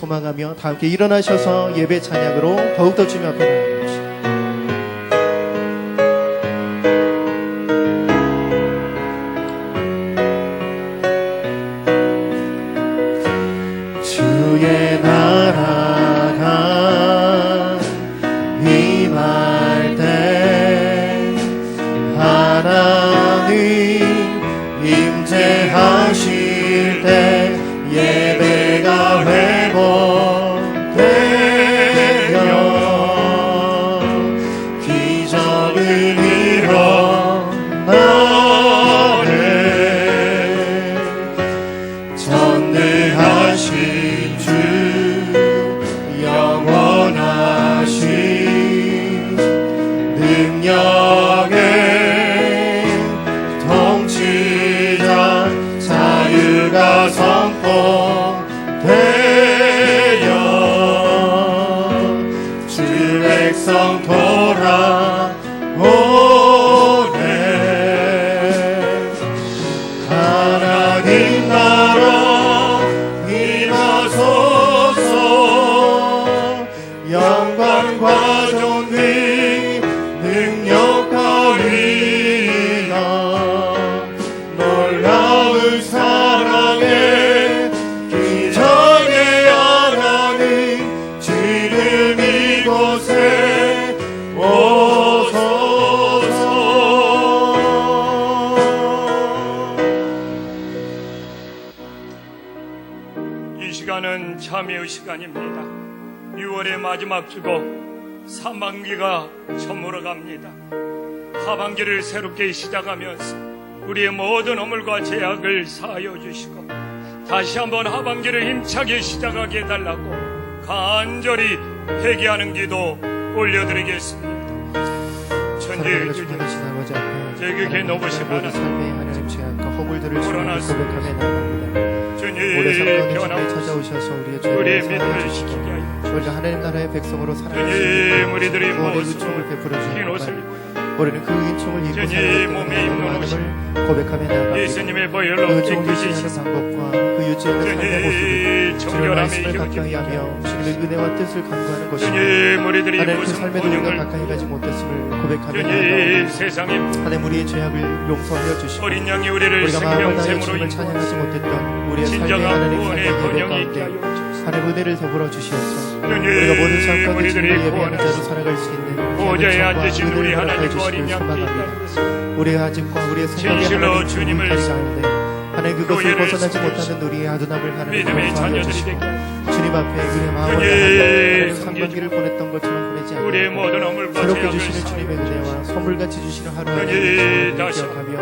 소망하며 다 함께 일어나셔서 예배 찬양으로 더욱더 주님 앞에 나아갑시다. 주의 나라가 임할 때 하나님 임재하실 때 예배가 회복되며 기적을 일어나네. 전능하신 주 영원하신 능력의 통치자 자유가 선포되어 주 백성 돌아오네. 하나님 나라 임하소서. 영광과 존귀 능력과 위엄 놀라운 사랑에 기적의 하나님 지금 이곳에 오소서. 이 시간은 참여의 시간입니다. 6월의 마지막 주고 상반기가 저물어 갑니다. 하반기를 새롭게 시작하면서 우리의 모든 허물과 죄악을 사하여 주시고 다시 한번 하반기를 힘차게 시작하게 해달라고 간절히 회개하는 기도 올려드리겠습니다. 천지의 주님, 제게 높으신 하나님, 삶의 하나님 죄악과 허물들을 그러나 고백하며 나갑니다. 주님 올해 성령의 변함없이 찾아오셔서 우리의 우리의 죄를 믿음을 사하여 지키게 주시고 하여 우리가 하나님 나라의 백성으로 살아갈 수 주님, 있는 우리들이 구원의 무엇으로 은총을 베풀어 흰 옷을 주시옵소서. 입고 우리는 그 은총을 입고 주님, 살아갈 몸에 때 입는 하나님을 고백하며 나갑니다. 예수님의 그 보혈로 은총을 깨끗이 유지하는 씻어 방법과 그 유지하는 삶의 모습을 주님, 주님의 정결함의 말씀을 힘을 가까이 하며 주님의 은혜와 뜻을 간구하는 것입니다. 주님, 우리들이 하나님 그 무슨 삶에도 우리가 본영을 가까이 가지 못했음을 고백하며 주님, 나아갑니다. 세상에 하나님 우리의 죄악을 용서하여 주시고 어린 양이 우리를 우리가 마음을 다해 생명샘으로 주님을 찬양하지 못했던 우리의 삶의 진정한 하나님 구원의 삶의 예배 번영이 있게 가운데 하여 주옵소서. 하나님 은혜를 베풀어 주시옵소서. 주님, 우리가 모든 삶 가운데 우리들이 주님을 예배하는 구원하시고 자로 살아갈 수 있는 보좌에 은총과 앉으신 우리 은혜를 허락해 하나님과 어린 주시길 양께 소망합니다. 있다는 것을 우리의 아직과 우리의 생각의 진실로 하나님 주님을 주님을 가운데 하나님 그것을 교회를 벗어나지 섬기시고 못하는 우리의 아둔함을 하나님 믿음의 용서하여 자녀들이 주시고 되게 주님 앞에 우리의 마음을 주님, 다하여 섬겨주시고 상반기를 보냈던 것처럼 보내지 우리의 않고 모든 허물과 새롭게 죄악을 주시는 주님의 은혜와 선물같이 주시는 하루하루를 주님, 주님을 다시 기억하며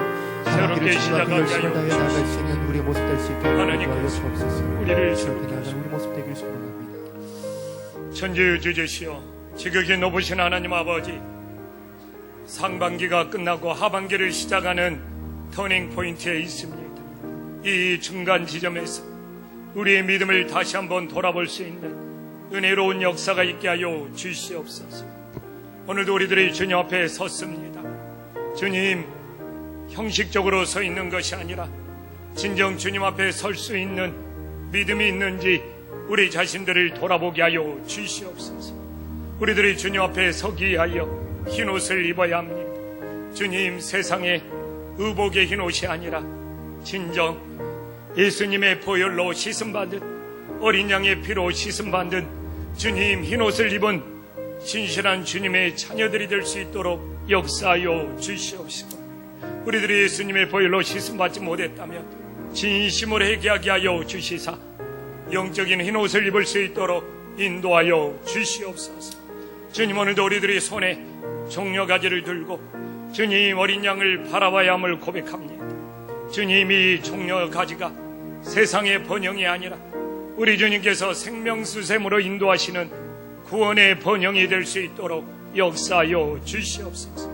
새롭게 하반기를 주님 앞에 시작하게 열심히 하여 다해 나아갈 수 있는 우리의 모습 될 수 있게 하나님께서 도와여 주옵소서. 우리를 주님 새롭게 앞에 나아가는 우리 모습 되길 소망합니다. 천지의 주제시여 지극히 높으신 하나님 아버지, 상반기가 끝나고 하반기를 시작하는 터닝 포인트에 있습니다. 이 중간 지점에서 우리의 믿음을 다시 한번 돌아볼 수 있는 은혜로운 역사가 있게 하여 주시옵소서. 오늘도 우리들이 주님 앞에 섰습니다. 주님, 형식적으로 서 있는 것이 아니라 진정 주님 앞에 설 수 있는 믿음이 있는지 우리 자신들을 돌아보게 하여 주시옵소서. 우리들이 주님 앞에 서기 위하여 흰옷을 입어야 합니다. 주님, 세상에 의복의 흰옷이 아니라 진정 예수님의 보혈로 씻음받은 어린 양의 피로 씻음받은 주님 흰옷을 입은 신실한 주님의 자녀들이 될 수 있도록 역사하여 주시옵시고, 우리들이 예수님의 보혈로 씻음받지 못했다면 진심으로 회개하게 하여 주시사 영적인 흰옷을 입을 수 있도록 인도하여 주시옵소서. 주님, 오늘도 우리들이 손에 종려가지를 들고 주님 어린 양을 바라봐야 함을 고백합니다. 주님, 이 종려가지가 세상의 번영이 아니라 우리 주님께서 생명수샘으로 인도하시는 구원의 번영이 될 수 있도록 역사하여 주시옵소서.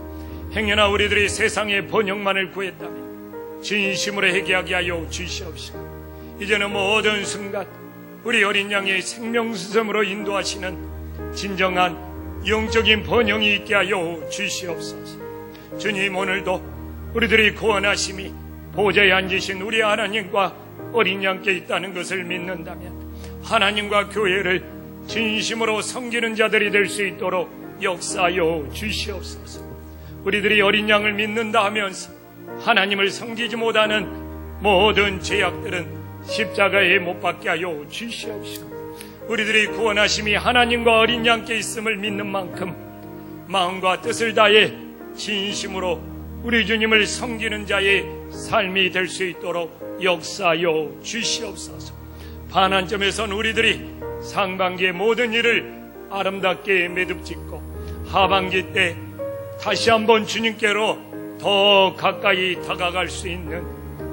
행여나 우리들이 세상의 번영만을 구했다면 진심으로 회개하게 하여 주시옵시고, 이제는 모든 순간 우리 어린 양의 생명수샘으로 인도하시는 진정한 영적인 번영이 있게 하여 주시옵소서. 주님, 오늘도 우리들이 구원하심이 보좌에 앉으신 우리 하나님과 어린 양께 있다는 것을 믿는다면 하나님과 교회를 진심으로 섬기는 자들이 될 수 있도록 역사하여 주시옵소서. 우리들이 어린 양을 믿는다 하면서 하나님을 섬기지 못하는 모든 죄악들은 십자가에 못 박게 하여 주시옵시고, 우리들이 구원하심이 하나님과 어린 양께 있음을 믿는 만큼 마음과 뜻을 다해 진심으로 우리 주님을 섬기는 자의 삶이 될 수 있도록 역사하여 주시옵소서. 반환점에선 우리들이 상반기의 모든 일을 아름답게 매듭짓고 하반기 때 다시 한번 주님께로 더 가까이 다가갈 수 있는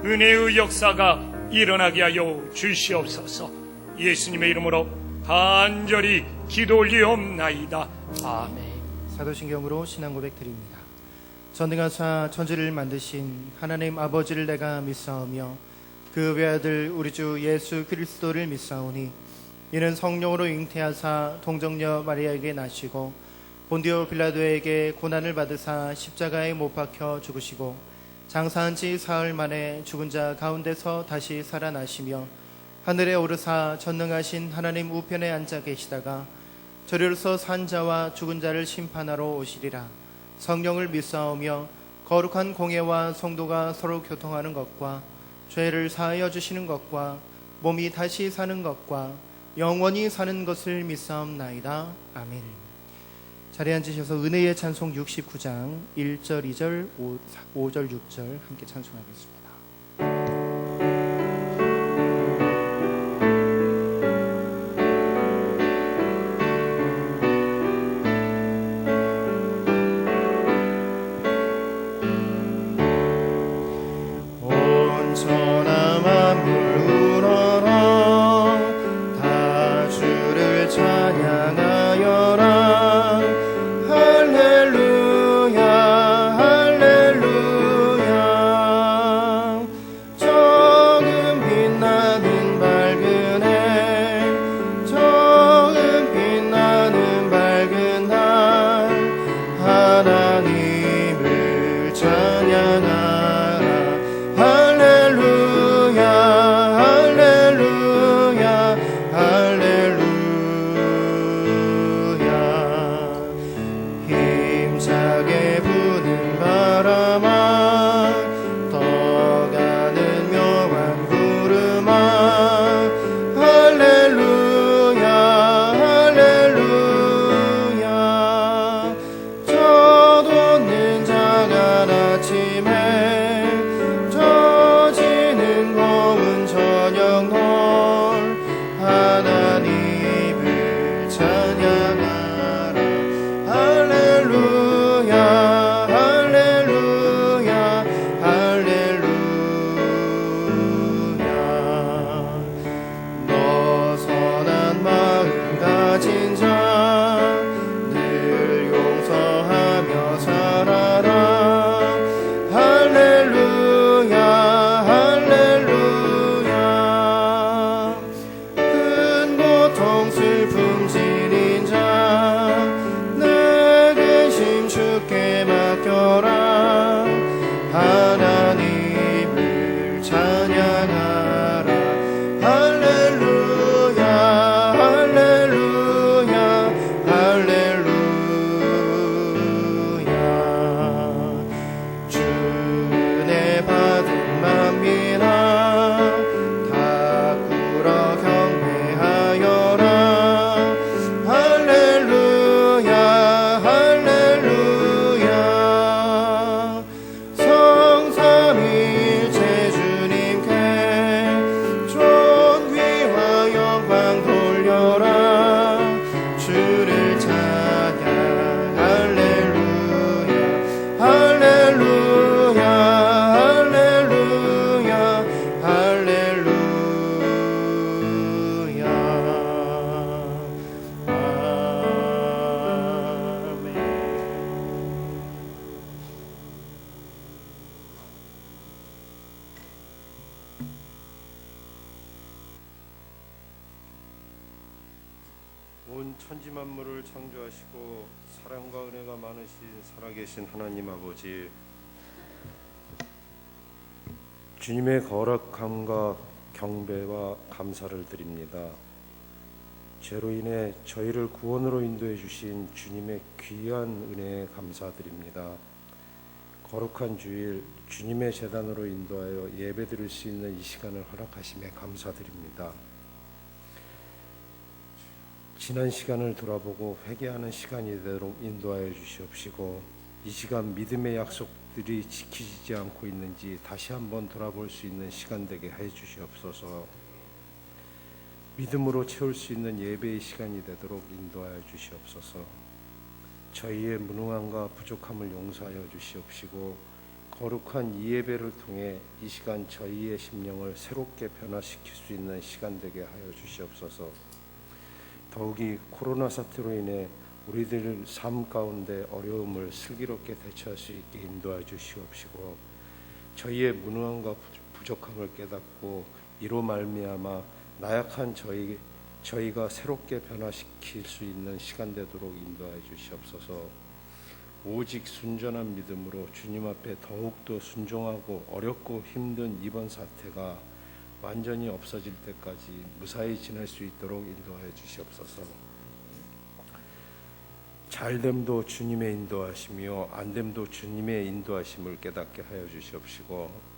은혜의 역사가 일어나게 하여 주시옵소서. 예수님의 이름으로 간절히 기도 올리옵나이다. 아멘. 사도신경으로 신앙 고백 드립니다. 전능하사 천지를 만드신 하나님 아버지를 내가 믿사오며 그 외아들 우리 주 예수 그리스도를 믿사오니 이는 성령으로 잉태하사 동정녀 마리아에게 나시고 본디오 빌라도에게 고난을 받으사 십자가에 못 박혀 죽으시고 장사한 지 사흘 만에 죽은 자 가운데서 다시 살아나시며 하늘에 오르사 전능하신 하나님 우편에 앉아 계시다가 저리로서 산 자와 죽은 자를 심판하러 오시리라. 성령을 믿사오며 거룩한 공예와 성도가 서로 교통하는 것과 죄를 사하여 주시는 것과 몸이 다시 사는 것과 영원히 사는 것을 믿사옵나이다. 아멘. 자리에 앉으셔서 은혜의 찬송 69장 1절, 2절, 5절, 6절 함께 찬송하겠습니다. 온천하 만물 우러러 다 주를 찬양하여라. 할렐루야 할렐루야. 조금 빛나는 밝은 해, 조금 빛나는 밝은 날, 하나님을 찬양하라. 할렐루야 할렐루야 할렐루야. 힘차게 부는 바람아 떠가는 묘한 구름아 할렐루야 할렐루야. 젖없는 작은 아침에 젖지는 고운 저녁 널, 하나님을 찬양하라. 할렐루야 할렐루야 할렐루야. 너 선한 마음 가진 자 늘 용서하며 살아라. 할렐루야 할렐루야. 큰 고통 슬픔 지닌 자 내 근심 주께 맡겨라. 하나님을 찬양하라. 할렐루야 할렐루야 할렐루야. 주 은혜 받은 만민아 다 꿇어 경배하여라. 할렐루야 할렐루야. 성삼위일체 주님께 존귀와 영광 돌려라. 주를 찬양. 할렐루야 할렐루야 할렐루야 할렐루야. 아멘. 온 천지 만물을 창조하시고 사랑과 은혜가 많으신 살아계신 하나님 아버지, 주님의 거룩함과 경배와 감사를 드립니다. 죄로 인해 저희를 구원으로 인도해 주신 주님의 귀한 은혜에 감사드립니다. 거룩한 주일 주님의 제단으로 인도하여 예배드릴 수 있는 이 시간을 허락하심에 감사드립니다. 지난 시간을 돌아보고 회개하는 시간이 되도록 인도하여 주시옵시고, 이 시간 믿음의 약속들이 지키지 않고 있는지 다시 한번 돌아볼 수 있는 시간 되게 해 주시옵소서. 믿음으로 채울 수 있는 예배의 시간이 되도록 인도하여 주시옵소서. 저희의 무능함과 부족함을 용서하여 주시옵시고, 거룩한 이 예배를 통해 이 시간 저희의 심령을 새롭게 변화시킬 수 있는 시간 되게 하여 주시옵소서. 더욱이 코로나 사태로 인해 우리들 삶 가운데 어려움을 슬기롭게 대처할 수 있게 인도하여 주시옵시고, 저희의 무능함과 부족함을 깨닫고 이로 말미암아 나약한 저희가 새롭게 변화시킬 수 있는 시간 되도록 인도하여 주시옵소서. 오직 순전한 믿음으로 주님 앞에 더욱더 순종하고 어렵고 힘든 이번 사태가 완전히 없어질 때까지 무사히 지낼 수 있도록 인도하여 주시옵소서. 잘됨도 주님의 인도하심이요 안됨도 주님의 인도하심을 깨닫게 하여 주시옵시고,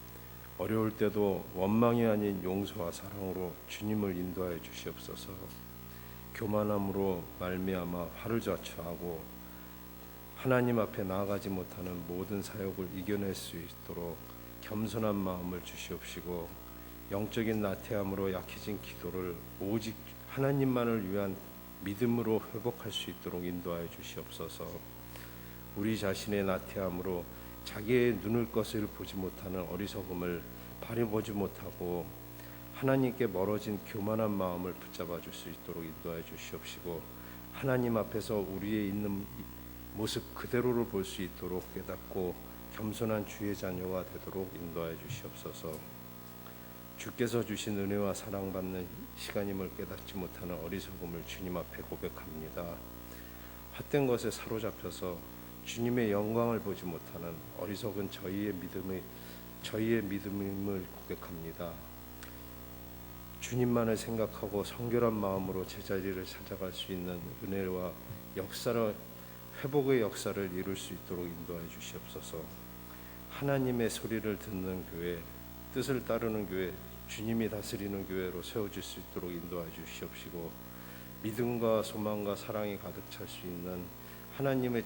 어려울 때도 원망이 아닌 용서와 사랑으로 주님을 인도하여 주시옵소서. 교만함으로 말미암아 화를 자초하고 하나님 앞에 나아가지 못하는 모든 사역을 이겨낼 수 있도록 겸손한 마음을 주시옵시고, 영적인 나태함으로 약해진 기도를 오직 하나님만을 위한 믿음으로 회복할 수 있도록 인도하여 주시옵소서. 우리 자신의 나태함으로 자기의 눈을 것을 보지 못하는 어리석음을 바라보지 못하고 하나님께 멀어진 교만한 마음을 붙잡아 줄 수 있도록 인도하여 주시옵시고, 하나님 앞에서 우리의 있는 모습 그대로를 볼 수 있도록 깨닫고 겸손한 주의 자녀가 되도록 인도하여 주시옵소서. 주께서 주신 은혜와 사랑받는 시간임을 깨닫지 못하는 어리석음을 주님 앞에 고백합니다. 헛된 것에 사로잡혀서 주님의 영광을 보지 못하는 어리석은 저희의 믿음임을 고백합니다. 주님만을 생각하고 성결한 마음으로 제자리를 찾아갈 수 있는 은혜와 회복의 역사를 이룰 수 있도록 인도해 주시옵소서. 하나님의 소리를 듣는 교회, 뜻을 따르는 교회, 주님이 다스리는 교회로 세워질 수 있도록 인도해 주시옵시고, 믿음과 소망과 사랑이 가득 찰 수 있는 하나님의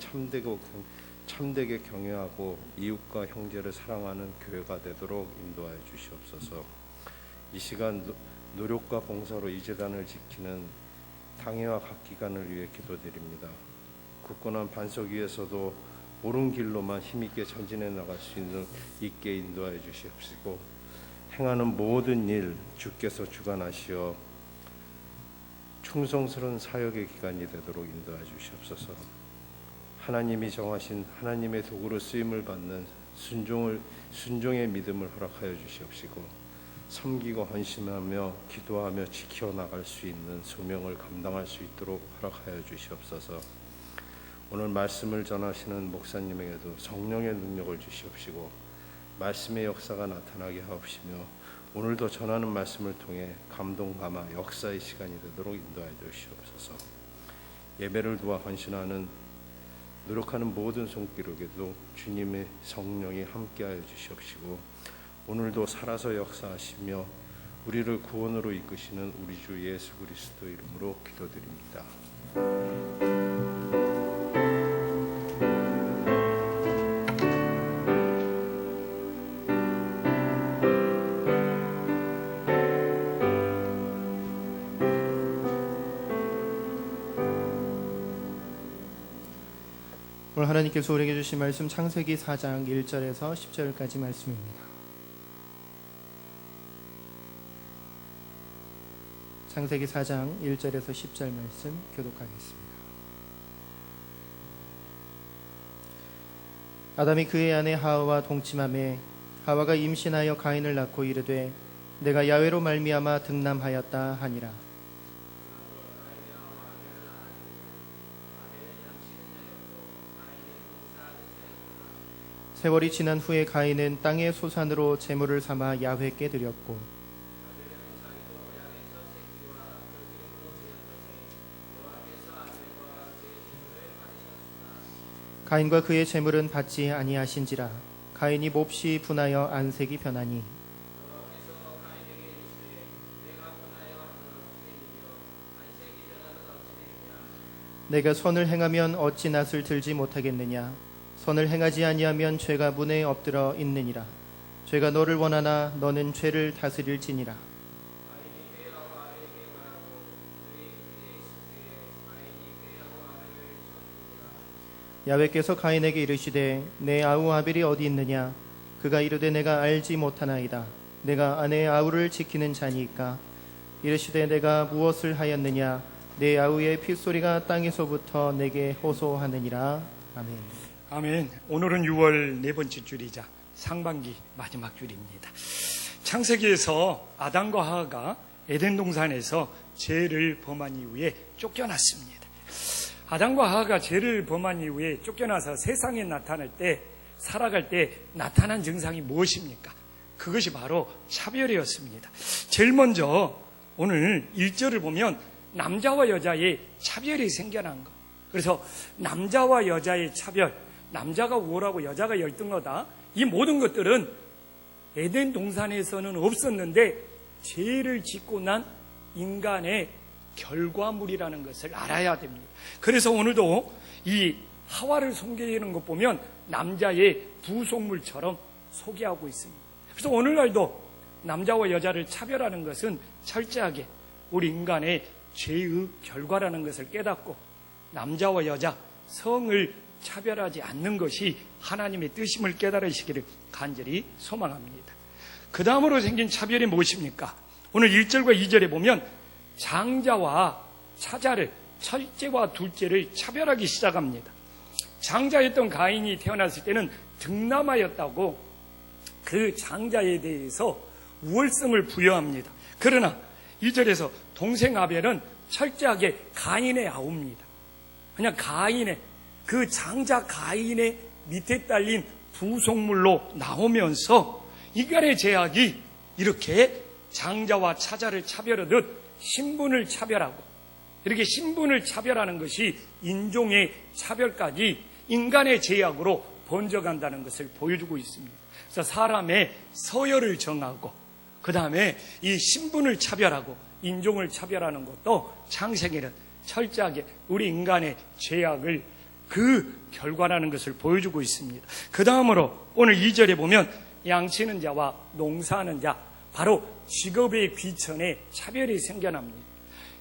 참되게 경외하고 이웃과 형제를 사랑하는 교회가 되도록 인도하여 주시옵소서. 이 시간 노력과 봉사로 이 제단을 지키는 당회와 각 기관을 위해 기도드립니다. 굳건한 반석 위에서도 옳은 길로만 힘있게 전진해 나갈 수 있게 인도하여 주시옵시고, 행하는 모든 일 주께서 주관하시어 충성스러운 사역의 기간이 되도록 인도하여 주시옵소서. 하나님이 정하신 하나님의 도구로 쓰임을 받는 순종의 믿음을 허락하여 주시옵시고, 섬기고 헌신하며 기도하며 지켜나갈 수 있는 소명을 감당할 수 있도록 허락하여 주시옵소서. 오늘 말씀을 전하시는 목사님에게도 성령의 능력을 주시옵시고, 말씀의 역사가 나타나게 하옵시며, 오늘도 전하는 말씀을 통해 감동 감화 역사의 시간이 되도록 인도하여 주시옵소서. 예배를 도와 헌신하는 노력하는 모든 손길에게도 주님의 성령이 함께하여 주시옵시고, 오늘도 살아서 역사하시며 우리를 구원으로 이끄시는 우리 주 예수 그리스도 이름으로 기도드립니다. 오늘 하나님께서 우리에게 주신 말씀 창세기 4장 1절에서 10절까지 말씀입니다. 창세기 4장 1절에서 10절 말씀 교독하겠습니다. 아담이 그의 아내 하와와 동침하매 하와가 임신하여 가인을 낳고 이르되 내가 야훼로 말미암아 등남하였다 하니라. 세월이 지난 후에 가인은 땅의 소산으로 제물을 삼아 야훼께 드렸고 가인과 그의 재물은 받지 아니하신지라. 가인이 몹시 분하여 안색이 변하니 내가 선을 행하면 어찌 낯을 들지 못하겠느냐. 선을 행하지 아니하면 죄가 문에 엎드러 있느니라. 죄가 너를 원하나 너는 죄를 다스릴지니라. 야훼께서 가인에게 이르시되 내 아우 아벨이 어디 있느냐. 그가 이르되 내가 알지 못하나이다. 내가 아내의 아우를 지키는 자니까. 이르시되 내가 무엇을 하였느냐. 내 아우의 핏소리가 땅에서부터 내게 호소하느니라. 아멘. 아멘. 오늘은 6월 네 번째 줄이자 상반기 마지막 줄입니다. 창세기에서 아담과 하와가 에덴 동산에서 죄를 범한 이후에 쫓겨났습니다. 아담과 하와가 죄를 범한 이후에 쫓겨나서 세상에 나타날 때, 살아갈 때 나타난 증상이 무엇입니까? 그것이 바로 차별이었습니다. 제일 먼저 오늘 1절을 보면 남자와 여자의 차별이 생겨난 것. 그래서 남자와 여자의 차별, 남자가 우월하고 여자가 열등하다, 이 모든 것들은 에덴 동산에서는 없었는데 죄를 짓고 난 인간의 결과물이라는 것을 알아야 됩니다. 그래서 오늘도 이 하와를 소개하는 것 보면 남자의 부속물처럼 소개하고 있습니다. 그래서 오늘날도 남자와 여자를 차별하는 것은 철저하게 우리 인간의 죄의 결과라는 것을 깨닫고 남자와 여자, 성을 차별하지 않는 것이 하나님의 뜻임을 깨달으시기를 간절히 소망합니다. 그 다음으로 생긴 차별이 무엇입니까? 오늘 1절과 2절에 보면 장자와 차자를, 첫째와 둘째를 차별하기 시작합니다. 장자였던 가인이 태어났을 때는 득남하였다고 그 장자에 대해서 우월성을 부여합니다. 그러나 2절에서 동생 아벨은 철저하게 가인의 아우입니다. 그냥 가인의, 그 장자 가인의 밑에 딸린 부속물로 나오면서 인간의 죄악이 이렇게 장자와 차자를 차별하듯 신분을 차별하고, 이렇게 신분을 차별하는 것이 인종의 차별까지 인간의 죄악으로 번져간다는 것을 보여주고 있습니다. 그래서 사람의 서열을 정하고 그 다음에 이 신분을 차별하고 인종을 차별하는 것도 창세기는 철저하게 우리 인간의 죄악을 그 결과라는 것을 보여주고 있습니다. 그 다음으로 오늘 2절에 보면 양치는 자와 농사하는 자, 바로 직업의 귀천에 차별이 생겨납니다.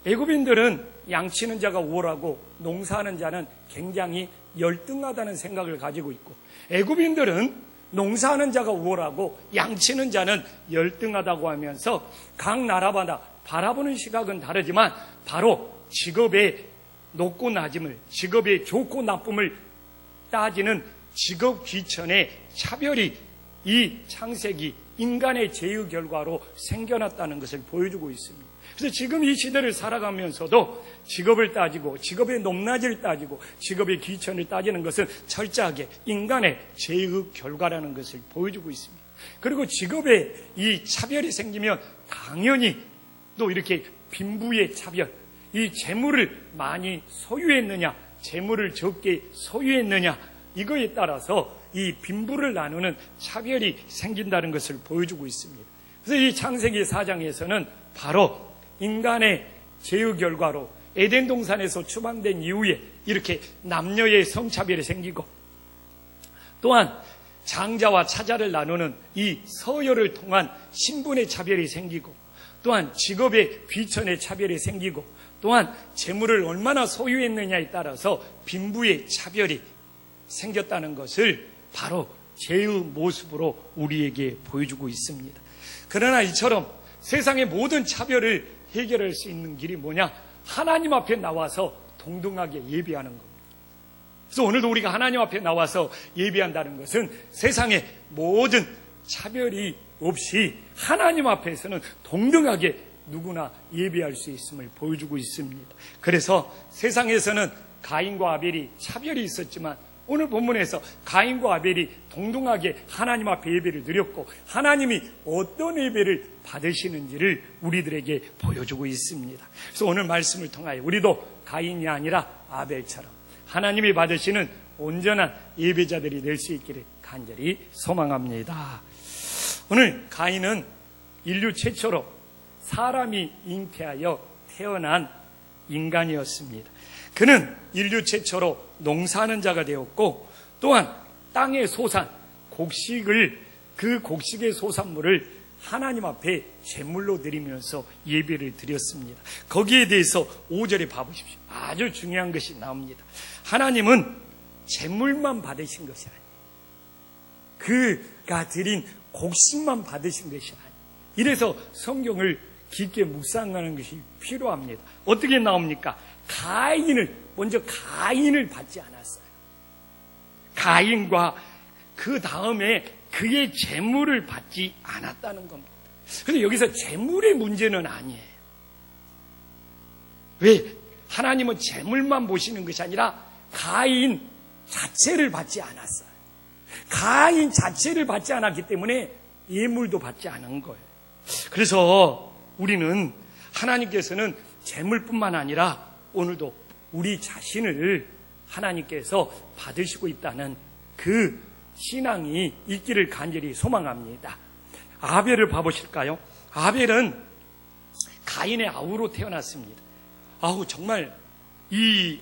애굽인들은 양치는 자가 우월하고 농사하는 자는 굉장히 열등하다는 생각을 가지고 있고, 애굽인들은 농사하는 자가 우월하고 양치는 자는 열등하다고 하면서 각 나라마다 바라보는 시각은 다르지만 바로 직업의 높고 낮음을, 직업의 좋고 나쁨을 따지는 직업 귀천의 차별이 이 창세기 인간의 죄의 결과로 생겨났다는 것을 보여주고 있습니다. 그래서 지금 이 시대를 살아가면서도 직업을 따지고 직업의 높낮이를 따지고 직업의 귀천을 따지는 것은 철저하게 인간의 죄의 결과라는 것을 보여주고 있습니다. 그리고 직업에 이 차별이 생기면 당연히 또 이렇게 빈부의 차별, 이 재물을 많이 소유했느냐, 재물을 적게 소유했느냐, 이거에 따라서 이 빈부를 나누는 차별이 생긴다는 것을 보여주고 있습니다. 그래서 이 창세기 4장에서는 바로 인간의 죄의 결과로 에덴 동산에서 추방된 이후에 이렇게 남녀의 성차별이 생기고, 또한 장자와 차자를 나누는 이 서열을 통한 신분의 차별이 생기고, 또한 직업의 귀천의 차별이 생기고, 또한 재물을 얼마나 소유했느냐에 따라서 빈부의 차별이 생겼다는 것을 바로 죄의 모습으로 우리에게 보여주고 있습니다. 그러나 이처럼 세상의 모든 차별을 해결할 수 있는 길이 뭐냐? 하나님 앞에 나와서 동등하게 예배하는 겁니다. 그래서 오늘도 우리가 하나님 앞에 나와서 예배한다는 것은 세상의 모든 차별이 없이 하나님 앞에서는 동등하게 누구나 예배할 수 있음을 보여주고 있습니다. 그래서 세상에서는 가인과 아벨이 차별이 있었지만 오늘 본문에서 가인과 아벨이 동등하게 하나님 앞에 예배를 드렸고, 하나님이 어떤 예배를 받으시는지를 우리들에게 보여주고 있습니다. 그래서 오늘 말씀을 통하여 우리도 가인이 아니라 아벨처럼 하나님이 받으시는 온전한 예배자들이 될 수 있기를 간절히 소망합니다. 오늘 가인은 인류 최초로 사람이 잉태하여 태어난 인간이었습니다. 그는 인류 최초로 농사하는 자가 되었고 또한 땅의 소산, 그 곡식의 소산물을 하나님 앞에 제물로 드리면서 예배를 드렸습니다. 거기에 대해서 5절에 봐보십시오. 아주 중요한 것이 나옵니다. 하나님은 제물만 받으신 것이 아니에요. 그가 드린 곡식만 받으신 것이 아니에요. 이래서 성경을 깊게 묵상하는 것이 필요합니다. 어떻게 나옵니까? 먼저 가인을 받지 않았어요. 가인과 그 다음에 그의 재물을 받지 않았다는 겁니다. 그런데 여기서 재물의 문제는 아니에요. 왜? 하나님은 재물만 보시는 것이 아니라 가인 자체를 받지 않았어요. 가인 자체를 받지 않았기 때문에 예물도 받지 않은 거예요. 그래서 우리는 하나님께서는 재물뿐만 아니라 오늘도 우리 자신을 하나님께서 받으시고 있다는 그 신앙이 있기를 간절히 소망합니다. 아벨을 봐보실까요? 아벨은 가인의 아우로 태어났습니다. 정말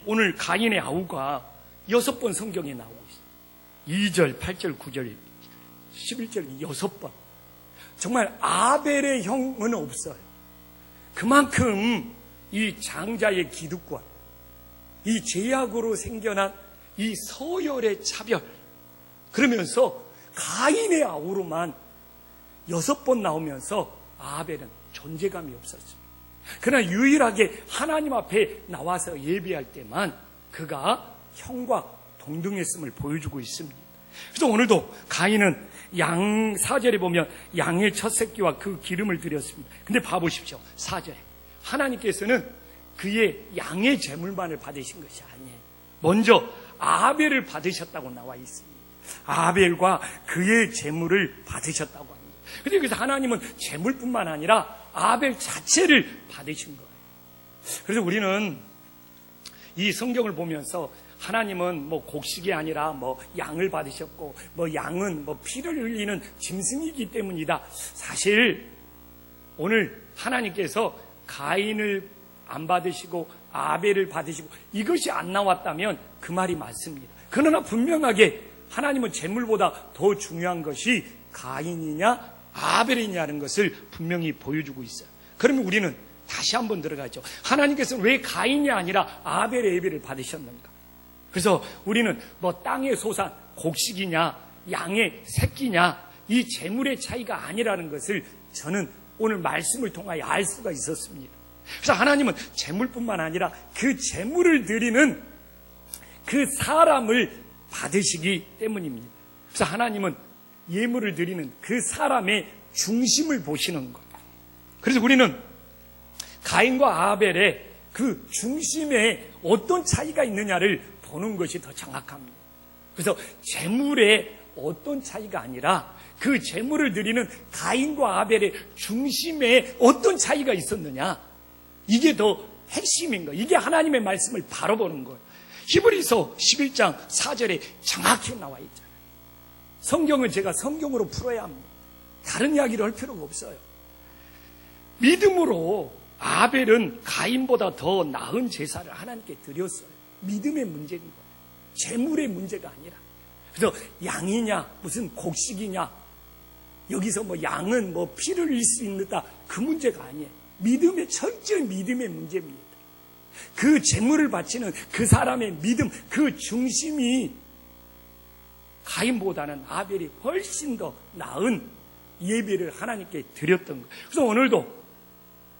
오늘 가인의 아우가 6번 성경에 나오고 있어요. 2절, 8절, 9절, 11절 6번. 정말 아벨의 형은 없어요. 그만큼 이 장자의 기득권, 이 죄악으로 생겨난 이 서열의 차별, 그러면서 가인의 아우로만 6번 나오면서 아벨은 존재감이 없었습니다. 그러나 유일하게 하나님 앞에 나와서 예배할 때만 그가 형과 동등했음을 보여주고 있습니다. 그래서 오늘도 가인은 4절에 보면 양의 첫 새끼와 그 기름을 드렸습니다. 근데 봐보십시오. 4절에 하나님께서는 그의 양의 제물만을 받으신 것이 아니에요. 먼저 아벨을 받으셨다고 나와 있습니다. 아벨과 그의 제물을 받으셨다고 합니다. 그런데 여기서 하나님은 제물뿐만 아니라 아벨 자체를 받으신 거예요. 그래서 우리는 이 성경을 보면서 하나님은 곡식이 아니라 양을 받으셨고 양은 피를 흘리는 짐승이기 때문이다. 사실 오늘 하나님께서 가인을 안 받으시고 아벨을 받으시고 이것이 안 나왔다면 그 말이 맞습니다. 그러나 분명하게 하나님은 제물보다 더 중요한 것이 가인이냐 아벨이냐는 것을 분명히 보여주고 있어요. 그러면 우리는 다시 한번 들어가죠. 하나님께서는 왜 가인이 아니라 아벨의 예배를 받으셨는가? 그래서 우리는 땅의 소산, 곡식이냐 양의 새끼냐 이 제물의 차이가 아니라는 것을 저는 오늘 말씀을 통하여 알 수가 있었습니다. 그래서 하나님은 제물뿐만 아니라 그 제물을 드리는 그 사람을 받으시기 때문입니다. 그래서 하나님은 예물을 드리는 그 사람의 중심을 보시는 것. 그래서 우리는 가인과 아벨의 그 중심에 어떤 차이가 있느냐를 보는 것이 더 정확합니다. 그래서 제물에 어떤 차이가 아니라 그 제물을 드리는 가인과 아벨의 중심에 어떤 차이가 있었느냐, 이게 더 핵심인 거예요. 이게 하나님의 말씀을 바로 보는 거예요. 히브리서 11장 4절에 정확히 나와 있잖아요. 성경은 제가 성경으로 풀어야 합니다. 다른 이야기를 할 필요가 없어요. 믿음으로 아벨은 가인보다 더 나은 제사를 하나님께 드렸어요. 믿음의 문제인 거예요. 재물의 문제가 아니라. 그래서 양이냐 무슨 곡식이냐, 여기서 양은 피를 흘릴 수 있는다, 그 문제가 아니에요. 믿음의 철저히 믿음의 문제입니다. 그 재물을 바치는 그 사람의 믿음, 그 중심이 가인보다는 아벨이 훨씬 더 나은 예배를 하나님께 드렸던 거예요. 그래서 오늘도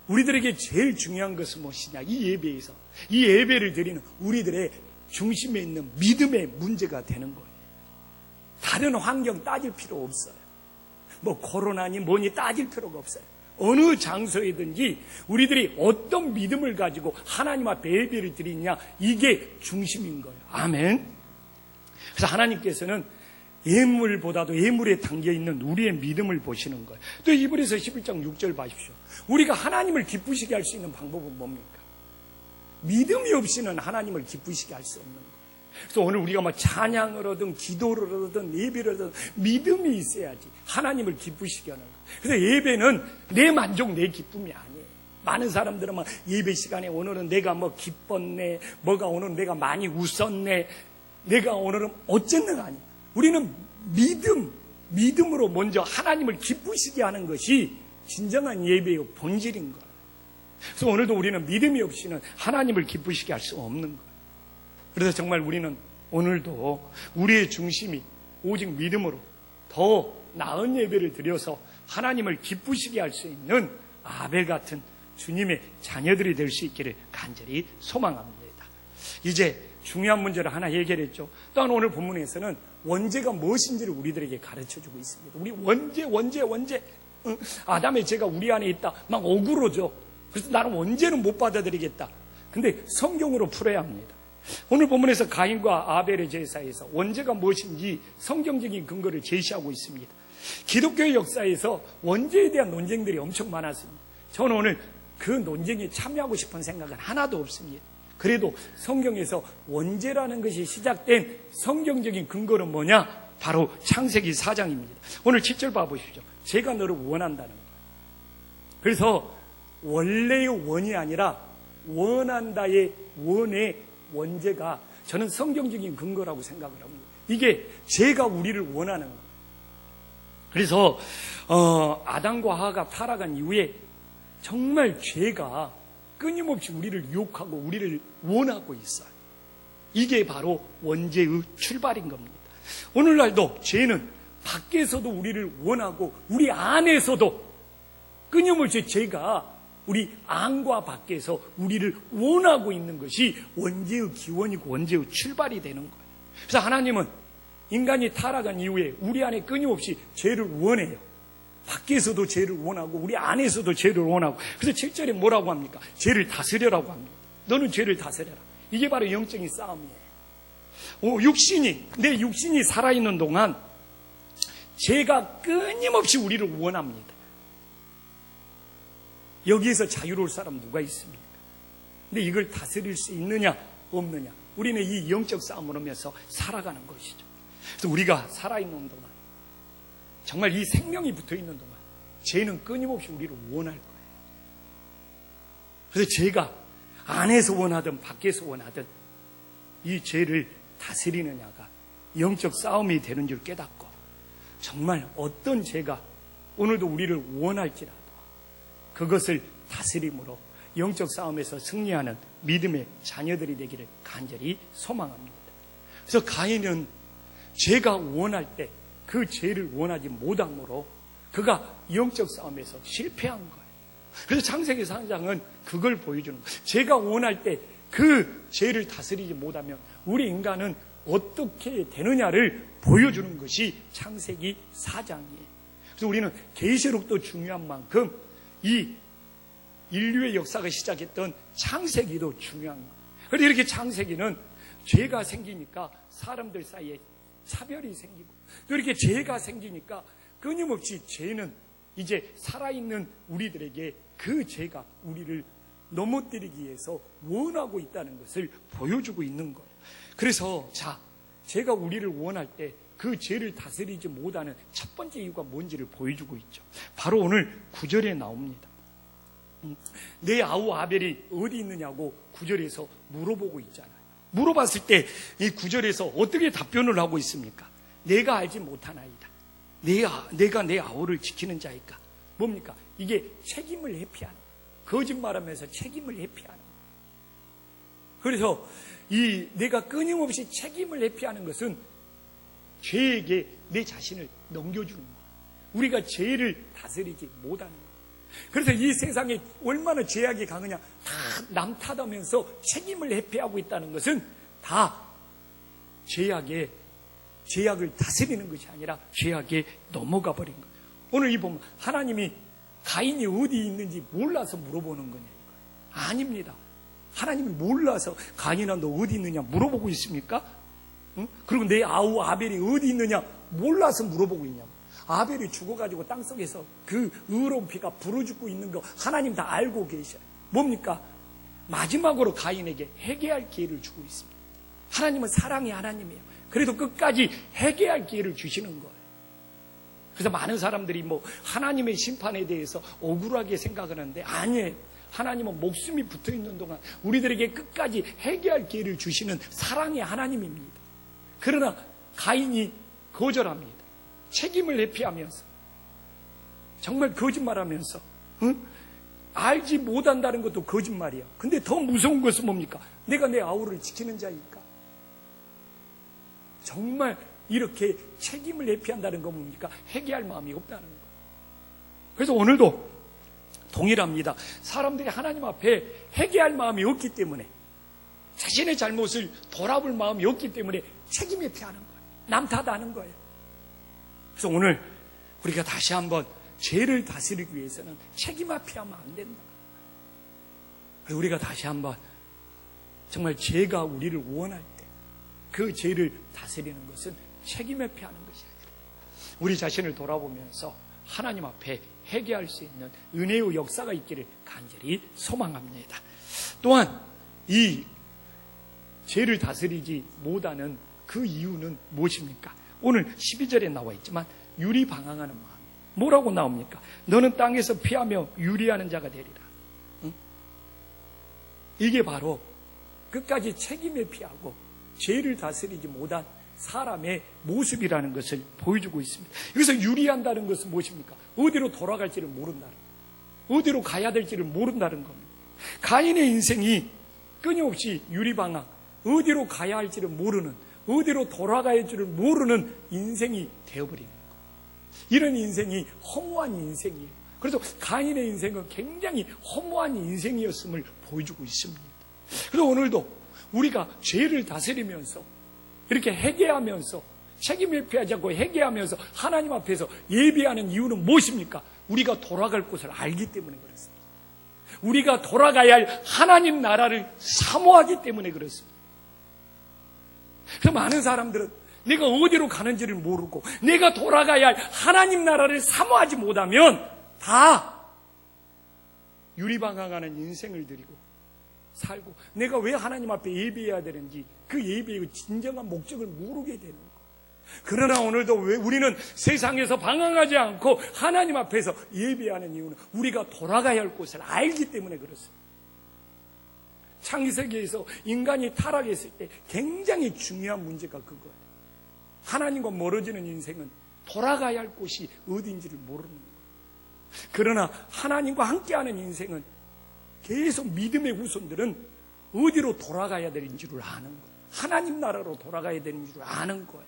우리들에게 제일 중요한 것은 무엇이냐, 이 예배에서 이 예배를 드리는 우리들의 중심에 있는 믿음의 문제가 되는 거예요. 다른 환경 따질 필요 없어요. 코로나니 뭐니 따질 필요가 없어요. 어느 장소에든지 우리들이 어떤 믿음을 가지고 하나님 앞에 예배를 드리냐, 이게 중심인 거예요. 아멘. 그래서 하나님께서는 예물보다도 예물에 담겨있는 우리의 믿음을 보시는 거예요. 또 히브리서 11장 6절 봐십시오. 우리가 하나님을 기쁘시게 할 수 있는 방법은 뭡니까? 믿음이 없이는 하나님을 기쁘시게 할 수 없는 거예요. 그래서 오늘 우리가 뭐 찬양을 하든 기도를 하든 예배를 하든 믿음이 있어야지 하나님을 기쁘시게 하는 거예요. 그래서 예배는 내 만족, 내 기쁨이 아니에요. 많은 사람들은 막 예배 시간에 오늘은 내가 뭐 기뻤네, 뭐가 오늘 내가 많이 웃었네, 내가 오늘은 어쨌는 아니에요. 우리는 믿음으로 먼저 하나님을 기쁘시게 하는 것이 진정한 예배의 본질인 거예요. 그래서 오늘도 우리는 믿음이 없이는 하나님을 기쁘시게 할 수 없는 거예요. 그래서 정말 우리는 오늘도 우리의 중심이 오직 믿음으로 더 나은 예배를 드려서 하나님을 기쁘시게 할 수 있는 아벨 같은 주님의 자녀들이 될 수 있기를 간절히 소망합니다. 이제 중요한 문제를 하나 해결했죠. 또한 오늘 본문에서는 원죄가 무엇인지를 우리들에게 가르쳐주고 있습니다. 우리 원죄. 아담의 죄가 우리 안에 있다. 막 억울하죠. 그래서 나는 원죄는 못 받아들이겠다. 근데 성경으로 풀어야 합니다. 오늘 본문에서 가인과 아벨의 제사에서 원죄가 무엇인지 성경적인 근거를 제시하고 있습니다. 기독교의 역사에서 원죄에 대한 논쟁들이 엄청 많았습니다. 저는 오늘 그 논쟁에 참여하고 싶은 생각은 하나도 없습니다. 그래도 성경에서 원죄라는 것이 시작된 성경적인 근거는 뭐냐? 바로 창세기 4장입니다. 오늘 7절 봐보십시오. 제가 너를 원한다는 거예요. 그래서 원래의 원이 아니라 원한다의 원의 원죄가 저는 성경적인 근거라고 생각을 합니다. 이게 제가 우리를 원하는 거예요. 그래서 아담과 하와가 타락한 이후에 정말 죄가 끊임없이 우리를 유혹하고 우리를 원하고 있어요. 이게 바로 원죄의 출발인 겁니다. 오늘날도 죄는 밖에서도 우리를 원하고 우리 안에서도 끊임없이 죄가 우리 안과 밖에서 우리를 원하고 있는 것이 원죄의 기원이고 원죄의 출발이 되는 거예요. 그래서 하나님은 인간이 타락한 이후에 우리 안에 끊임없이 죄를 원해요. 밖에서도 죄를 원하고 우리 안에서도 죄를 원하고. 그래서 7절에 뭐라고 합니까? 죄를 다스려라고 합니다. 너는 죄를 다스려라. 이게 바로 영적인 싸움이에요. 내 육신이 살아있는 동안 죄가 끊임없이 우리를 원합니다. 여기에서 자유로울 사람 누가 있습니까? 근데 이걸 다스릴 수 있느냐 없느냐, 우리는 이 영적 싸움을 하면서 살아가는 것이죠. 그래서 우리가 살아있는 동안, 정말 이 생명이 붙어있는 동안 죄는 끊임없이 우리를 원할 거예요. 그래서 죄가 안에서 원하든 밖에서 원하든 이 죄를 다스리느냐가 영적 싸움이 되는 줄 깨닫고, 정말 어떤 죄가 오늘도 우리를 원할지라도 그것을 다스림으로 영적 싸움에서 승리하는 믿음의 자녀들이 되기를 간절히 소망합니다. 그래서 가인은 죄가 원할 때 그 죄를 원하지 못함으로 그가 영적 싸움에서 실패한 거예요. 그래서 창세기 4장은 그걸 보여주는 거예요. 죄가 원할 때 그 죄를 다스리지 못하면 우리 인간은 어떻게 되느냐를 보여주는 것이 창세기 4장이에요. 그래서 우리는 계시록도 중요한 만큼 이 인류의 역사가 시작했던 창세기도 중요한 거예요. 그런데 이렇게 창세기는 죄가 생기니까 사람들 사이에 차별이 생기고, 또 이렇게 죄가 생기니까 끊임없이 죄는 이제 살아있는 우리들에게 그 죄가 우리를 넘어뜨리기 위해서 원하고 있다는 것을 보여주고 있는 거예요. 그래서 죄가 우리를 원할 때 그 죄를 다스리지 못하는 첫 번째 이유가 뭔지를 보여주고 있죠. 바로 오늘 9절에 나옵니다. 내 아우 아벨이 어디 있느냐고 9절에서 물어보고 있잖아요. 물어봤을 때 이 9절에서 어떻게 답변을 하고 있습니까? 내가 알지 못하나이다. 내가 내 아우를 지키는 자이까. 뭡니까? 이게 책임을 회피하는 거예요. 거짓말하면서 책임을 회피하는 거예요. 그래서 내가 끊임없이 책임을 회피하는 것은 죄에게 내 자신을 넘겨주는 거예요. 우리가 죄를 다스리지 못하는 거예요. 그래서 이 세상에 얼마나 죄악이 강하냐, 다 남 탓하면서 책임을 회피하고 있다는 것은 다 죄악을 다스리는 것이 아니라 죄악에 넘어가 버린 거예요. 오늘 이 보면 하나님이 가인이 어디 있는지 몰라서 물어보는 거냐 이거예요. 아닙니다. 하나님이 몰라서 가인아 너 어디 있느냐 물어보고 있습니까? 응? 그리고 내 아우 아벨이 어디 있느냐 몰라서 물어보고 있냐고. 아벨이 죽어가지고 땅속에서 그 의로운 피가 불어죽고 있는 거 하나님 다 알고 계셔요. 뭡니까? 마지막으로 가인에게 회개할 기회를 주고 있습니다. 하나님은 사랑의 하나님이에요. 그래도 끝까지 회개할 기회를 주시는 거예요. 그래서 많은 사람들이 하나님의 심판에 대해서 억울하게 생각하는데 아니에요. 하나님은 목숨이 붙어 있는 동안 우리들에게 끝까지 회개할 기회를 주시는 사랑의 하나님입니다. 그러나 가인이 거절합니다. 책임을 회피하면서 정말 거짓말하면서 알지 못한다는 것도 거짓말이야. 근데 더 무서운 것은 뭡니까? 내가 내 아우를 지키는 자니까. 정말 이렇게 책임을 회피한다는 건 뭡니까? 회개할 마음이 없다는 거. 그래서 오늘도 동일합니다. 사람들이 하나님 앞에 회개할 마음이 없기 때문에, 자신의 잘못을 돌아볼 마음이 없기 때문에 책임 회피하는 거예요. 남 탓하는 거예요. 그래서 오늘 우리가 다시 한번 죄를 다스리기 위해서는 책임 회피하면 안 된다. 그리고 우리가 다시 한번 정말 죄가 우리를 원할 때 그 죄를 다스리는 것은 책임 회피하는 것이 아니라 우리 자신을 돌아보면서 하나님 앞에 회개할 수 있는 은혜의 역사가 있기를 간절히 소망합니다. 또한 이 죄를 다스리지 못하는 그 이유는 무엇입니까? 오늘 12절에 나와 있지만 유리방황하는 마음. 뭐라고 나옵니까? 너는 땅에서 피하며 유리하는 자가 되리라. 응? 이게 바로 끝까지 책임에 피하고 죄를 다스리지 못한 사람의 모습이라는 것을 보여주고 있습니다. 여기서 유리한다는 것은 무엇입니까? 어디로 돌아갈지를 모른다는 거예요. 어디로 가야 될지를 모른다는 겁니다. 가인의 인생이 끊임없이 유리방황, 어디로 가야 할지를 모르는, 어디로 돌아가야 할지를 모르는 인생이 되어버리는 거예요. 이런 인생이 허무한 인생이에요. 그래서 가인의 인생은 굉장히 허무한 인생이었음을 보여주고 있습니다. 그래서 오늘도 우리가 죄를 다스리면서 이렇게 회개하면서 책임 회피하지 않고 회개하면서 하나님 앞에서 예배하는 이유는 무엇입니까? 우리가 돌아갈 곳을 알기 때문에 그렇습니다. 우리가 돌아가야 할 하나님 나라를 사모하기 때문에 그렇습니다. 그래서 많은 사람들은 내가 어디로 가는지를 모르고 내가 돌아가야 할 하나님 나라를 사모하지 못하면 다 유리방황하는 인생을 드리고 살고 내가 왜 하나님 앞에 예배해야 되는지 그 예배의 진정한 목적을 모르게 되는 거예요. 그러나 오늘도 왜 우리는 세상에서 방황하지 않고 하나님 앞에서 예배하는 이유는 우리가 돌아가야 할 곳을 알기 때문에 그렇습니다. 창세기에서 인간이 타락했을 때 굉장히 중요한 문제가 그거예요. 하나님과 멀어지는 인생은 돌아가야 할 곳이 어딘지를 모르는 거예요. 그러나 하나님과 함께하는 인생은 계속 믿음의 후손들은 어디로 돌아가야 되는지를 아는 거예요. 하나님 나라로 돌아가야 되는지를 아는 거예요.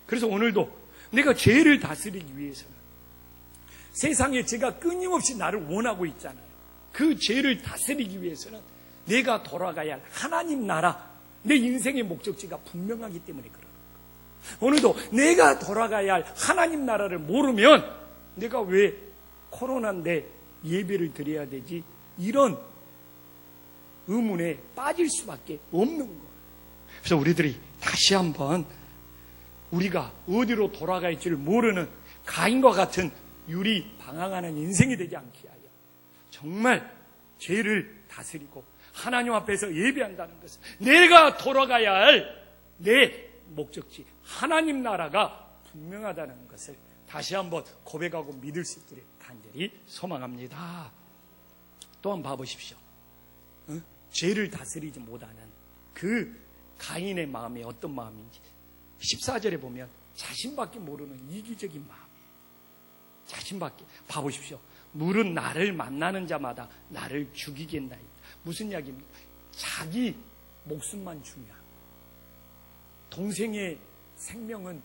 그래서 오늘도 내가 죄를 다스리기 위해서는 세상에 죄가 끊임없이 나를 원하고 있잖아요. 그 죄를 다스리기 위해서는 내가 돌아가야 할 하나님 나라, 내 인생의 목적지가 분명하기 때문에 그러는 거예요. 오늘도 내가 돌아가야 할 하나님 나라를 모르면 내가 왜 코로나인데 예배를 드려야 되지? 이런 의문에 빠질 수밖에 없는 거예요. 그래서 우리들이 다시 한번 우리가 어디로 돌아갈지를 모르는 가인과 같은 유리방황하는 인생이 되지 않게 하여 정말 죄를 다스리고 하나님 앞에서 예배한다는 것은 내가 돌아가야 할 내 목적지 하나님 나라가 분명하다는 것을 다시 한번 고백하고 믿을 수 있기를 간절히 소망합니다. 또한 봐보십시오. 죄를 다스리지 못하는 그 가인의 마음이 어떤 마음인지 14절에 보면 자신밖에 모르는 이기적인 마음이에요. 자신밖에. 봐보십시오. 물은 나를 만나는 자마다 나를 죽이겠나이다. 무슨 이야기입니까? 자기 목숨만 중요한 거예요. 동생의 생명은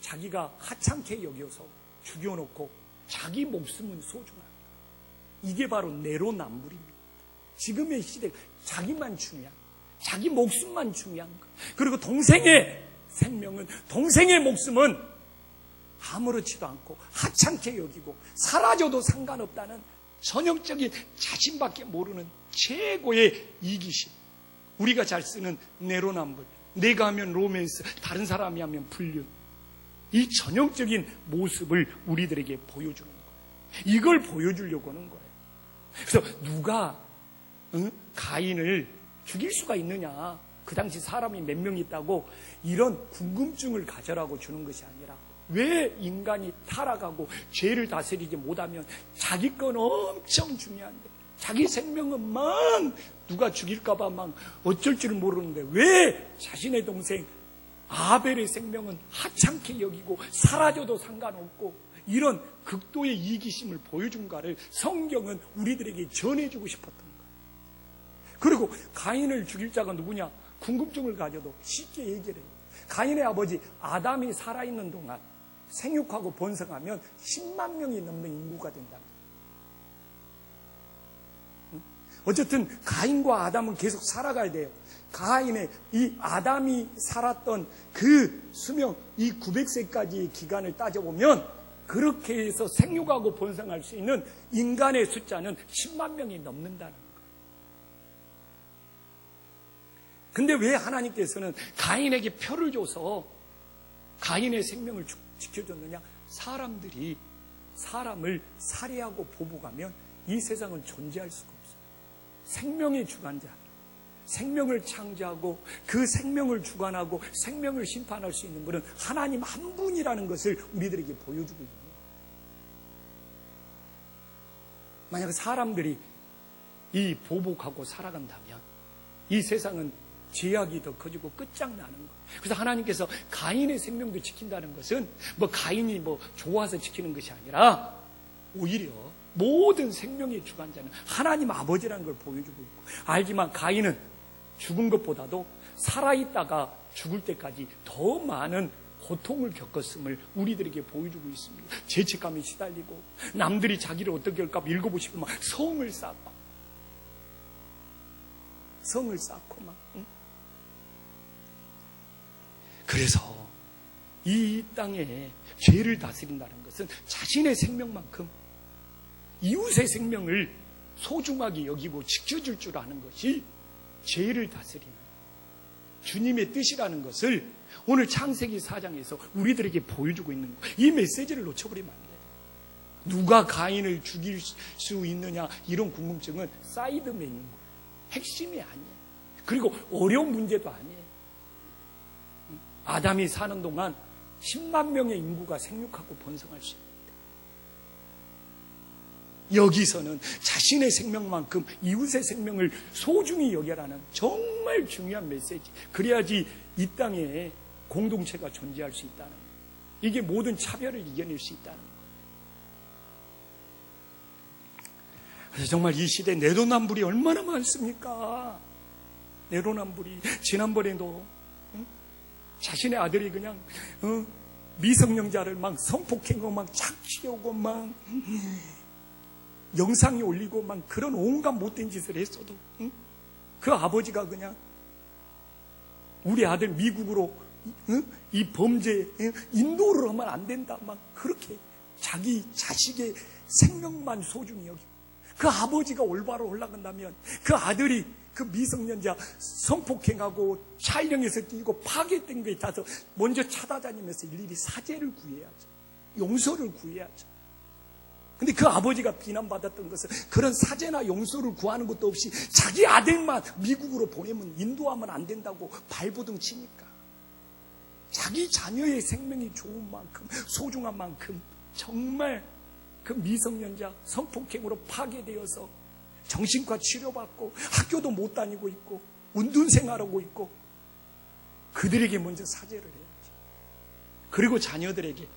자기가 하찮게 여겨서 죽여놓고 자기 목숨은 소중한 거예요. 이게 바로 내로남불입니다. 지금의 시대 자기만 중요한 거예요. 자기 목숨만 중요한 거예요. 그리고 동생의 생명은, 동생의 목숨은 아무렇지도 않고 하찮게 여기고 사라져도 상관없다는 전형적인 자신밖에 모르는 최고의 이기심. 우리가 잘 쓰는 내로남불, 내가 하면 로맨스, 다른 사람이 하면 불륜. 이 전형적인 모습을 우리들에게 보여주는 거예요. 이걸 보여주려고 하는 거예요. 그래서 누가 가인을 죽일 수가 있느냐? 그 당시 사람이 몇 명 있다고 이런 궁금증을 가져라고 주는 것이 아니라 왜 인간이 타락하고 죄를 다스리지 못하면 자기 건 엄청 중요한데 자기 생명은 막 누가 죽일까봐 막 어쩔 줄 모르는데 왜 자신의 동생 아벨의 생명은 하찮게 여기고 사라져도 상관없고 이런 극도의 이기심을 보여준가를 성경은 우리들에게 전해주고 싶었던 거예요. 그리고 가인을 죽일 자가 누구냐? 궁금증을 가져도 쉽게 얘기를 해요. 가인의 아버지 아담이 살아있는 동안 생육하고 번성하면 10만 명이 넘는 인구가 된다. 어쨌든 가인과 아담은 계속 살아가야 돼요. 가인의 이 아담이 살았던 그 수명, 이 900세까지의 기간을 따져보면 그렇게 해서 생육하고 번성할 수 있는 인간의 숫자는 10만 명이 넘는다는 거예요. 근데 왜 하나님께서는 가인에게 표를 줘서 가인의 생명을 지켜줬느냐? 사람들이 사람을 살해하고 보복하면 이 세상은 존재할 수가 없어요. 생명의 주관자, 생명을 창조하고 그 생명을 주관하고 생명을 심판할 수 있는 분은 하나님 한 분이라는 것을 우리들에게 보여주고 있는 거예요. 만약 사람들이 이 보복하고 살아간다면 이 세상은 죄악이 더 커지고 끝장나는 거예요. 그래서 하나님께서 가인의 생명도 지킨다는 것은 뭐 가인이 뭐 좋아서 지키는 것이 아니라 오히려 모든 생명의 주관자는 하나님 아버지라는 걸 보여주고 있고, 알지만 가인은 죽은 것보다도 살아있다가 죽을 때까지 더 많은 고통을 겪었음을 우리들에게 보여주고 있습니다. 죄책감에 시달리고 남들이 자기를 어떻게 할까 읽어보시고 막 성을 쌓고 막 그래서 이 땅에 죄를 다스린다는 것은 자신의 생명만큼 이웃의 생명을 소중하게 여기고 지켜줄 줄 아는 것이 죄를 다스리는 주님의 뜻이라는 것을 오늘 창세기 4장에서 우리들에게 보여주고 있는 거예요. 이 메시지를 놓쳐버리면 안 돼요. 누가 가인을 죽일 수 있느냐 이런 궁금증은 사이드맨인 거예요. 핵심이 아니에요. 그리고 어려운 문제도 아니에요. 아담이 사는 동안 10만 명의 인구가 생육하고 번성할 수 있는데 여기서는 자신의 생명만큼 이웃의 생명을 소중히 여겨라는 정말 중요한 메시지. 그래야지 이 땅에 공동체가 존재할 수 있다는 거예요. 이게 모든 차별을 이겨낼 수 있다는 거예요. 그래서 정말 이 시대 내로남불이 얼마나 많습니까? 내로남불이. 지난번에도 자신의 아들이 그냥 미성년자를 막 성폭행하고 막 착취하고 막 영상에 올리고 막 그런 온갖 못된 짓을 했어도 그 아버지가 그냥 우리 아들 미국으로 이 범죄에 인도를 하면 안 된다 막 그렇게 자기 자식의 생명만 소중히 여기고, 그 아버지가 올바로 올라간다면 그 아들이 그 미성년자 성폭행하고 촬영해서 뛰고 파괴된 거에 따라서 먼저 찾아다니면서 일일이 사죄를 구해야죠. 용서를 구해야죠. 근데 그 아버지가 비난받았던 것은 그런 사죄나 용서를 구하는 것도 없이 자기 아들만 미국으로 보내면 인도하면 안 된다고 발버둥 치니까 자기 자녀의 생명이 좋은 만큼 소중한 만큼 정말 그 미성년자 성폭행으로 파괴되어서 정신과 치료받고 학교도 못 다니고 있고 운둔생활하고 있고, 그들에게 먼저 사죄를 해야지. 그리고 자녀들에게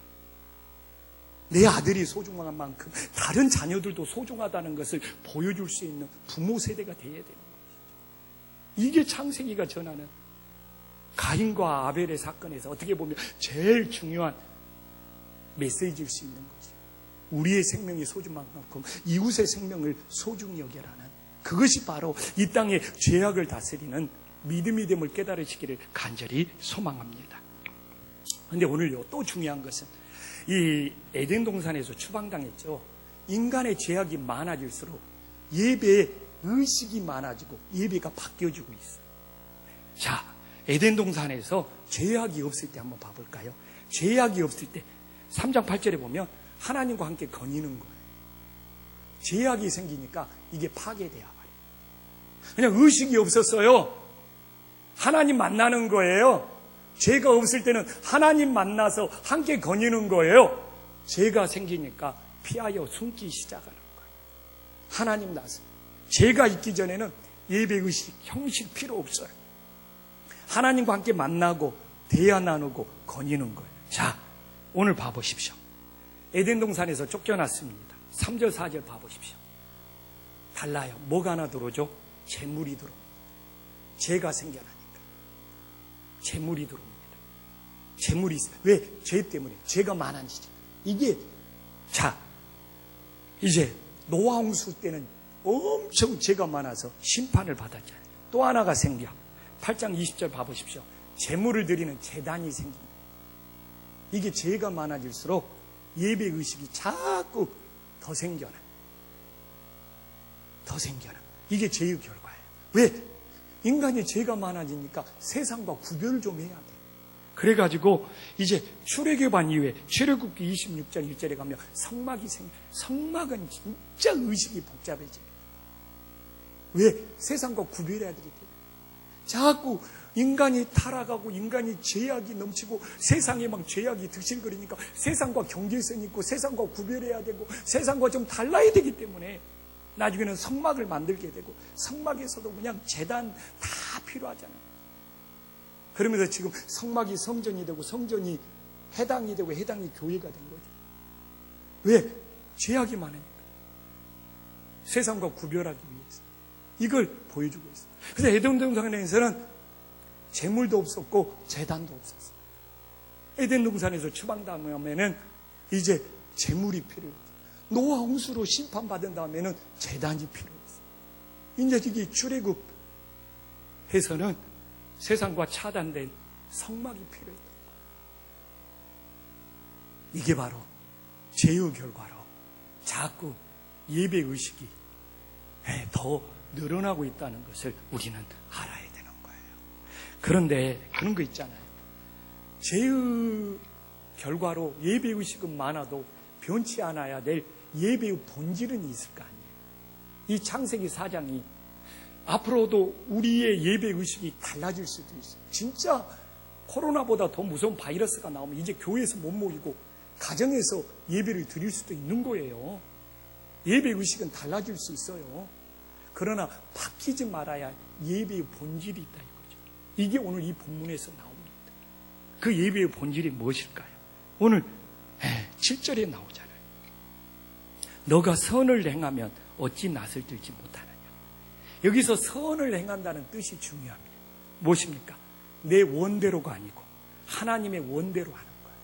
내 아들이 소중한 만큼 다른 자녀들도 소중하다는 것을 보여줄 수 있는 부모 세대가 돼야 되는 것이죠. 이게 창세기가 전하는 가인과 아벨의 사건에서 어떻게 보면 제일 중요한 메시지일 수 있는 거죠. 우리의 생명이 소중한 만큼 이웃의 생명을 소중히 여겨라는, 그것이 바로 이 땅의 죄악을 다스리는 믿음이 됨을 깨달으시기를 간절히 소망합니다. 그런데 오늘요 또 중요한 것은 이 에덴 동산에서 추방당했죠. 인간의 죄악이 많아질수록 예배의 의식이 많아지고 예배가 바뀌어지고 있어요. 자, 에덴 동산에서 죄악이 없을 때 한번 봐볼까요? 죄악이 없을 때 3장 8절에 보면 하나님과 함께 거니는 거예요. 죄악이 생기니까 이게 파괴돼야 말이에요. 그냥 의식이 없었어요. 하나님 만나는 거예요. 죄가 없을 때는 하나님 만나서 함께 거니는 거예요. 죄가 생기니까 피하여 숨기 시작하는 거예요. 하나님 나서. 죄가 있기 전에는 예배의식, 형식 필요 없어요. 하나님과 함께 만나고 대화 나누고 거니는 거예요. 자, 오늘 봐보십시오. 에덴 동산에서 쫓겨났습니다. 3절 4절 봐보십시오. 달라요. 뭐가 하나 들어오죠? 재물이 들어옵니다. 죄가 생겨나니까 재물이 들어옵니다. 재물이 있어요. 왜? 죄 때문에. 죄가 많아지죠. 이게 자, 이제 노아 홍수 때는 엄청 죄가 많아서 심판을 받았잖아요. 또 하나가 생겨. 8장 20절 봐보십시오. 재물을 드리는 제단이 생깁니다. 이게 죄가 많아질수록 예배의식이 자꾸 더 생겨나. 더 생겨나. 이게 죄의 결과예요. 왜? 인간이 죄가 많아지니까 세상과 구별을 좀 해야 돼. 그래가지고 이제 출애굽한 이후에 출애굽기 26장 1절에 가면 성막이 생겨. 성막은 진짜 의식이 복잡해져요. 왜? 세상과 구별해야 되기 때문에. 자꾸 인간이 타락하고 인간이 죄악이 넘치고 세상에 막 죄악이 드실거리니까 세상과 경계선이 있고 세상과 구별해야 되고 세상과 좀 달라야 되기 때문에 나중에는 성막을 만들게 되고 성막에서도 그냥 제단 다 필요하잖아요. 그러면서 지금 성막이 성전이 되고 성전이 해당이 되고 해당이 교회가 된 거죠. 왜? 죄악이 많으니까. 세상과 구별하기 위해서. 이걸 보여주고 있어요. 그래서 에덴 동산에서는 재물도 없었고 제단도 없었어요. 에덴 동산에서 추방당하면은 이제 재물이 필요해요. 노아 홍수로 심판받은 다음에는 제단이 필요했어요. 이제 이게 출애굽해서는 세상과 차단된 성막이 필요했던 거예요. 이게 바로 죄의 결과로 자꾸 예배의식이 더 늘어나고 있다는 것을 우리는 알아야 되는 거예요. 그런데 그런 거 있잖아요. 죄의 결과로 예배의식은 많아도 변치 않아야 될 예배의 본질은 있을 거 아니에요. 이 창세기 4장이 앞으로도 우리의 예배의식이 달라질 수도 있어요. 진짜 코로나보다 더 무서운 바이러스가 나오면 이제 교회에서 못 모이고 가정에서 예배를 드릴 수도 있는 거예요. 예배의식은 달라질 수 있어요. 그러나 바뀌지 말아야 예배의 본질이 있다 이거죠. 이게 오늘 이 본문에서 나옵니다. 그 예배의 본질이 무엇일까요? 오늘 7절에 나오잖아요. 너가 선을 행하면 어찌 낯을 들지 못하느냐. 여기서 선을 행한다는 뜻이 중요합니다. 무엇입니까? 내 원대로가 아니고 하나님의 원대로 하는 거예요.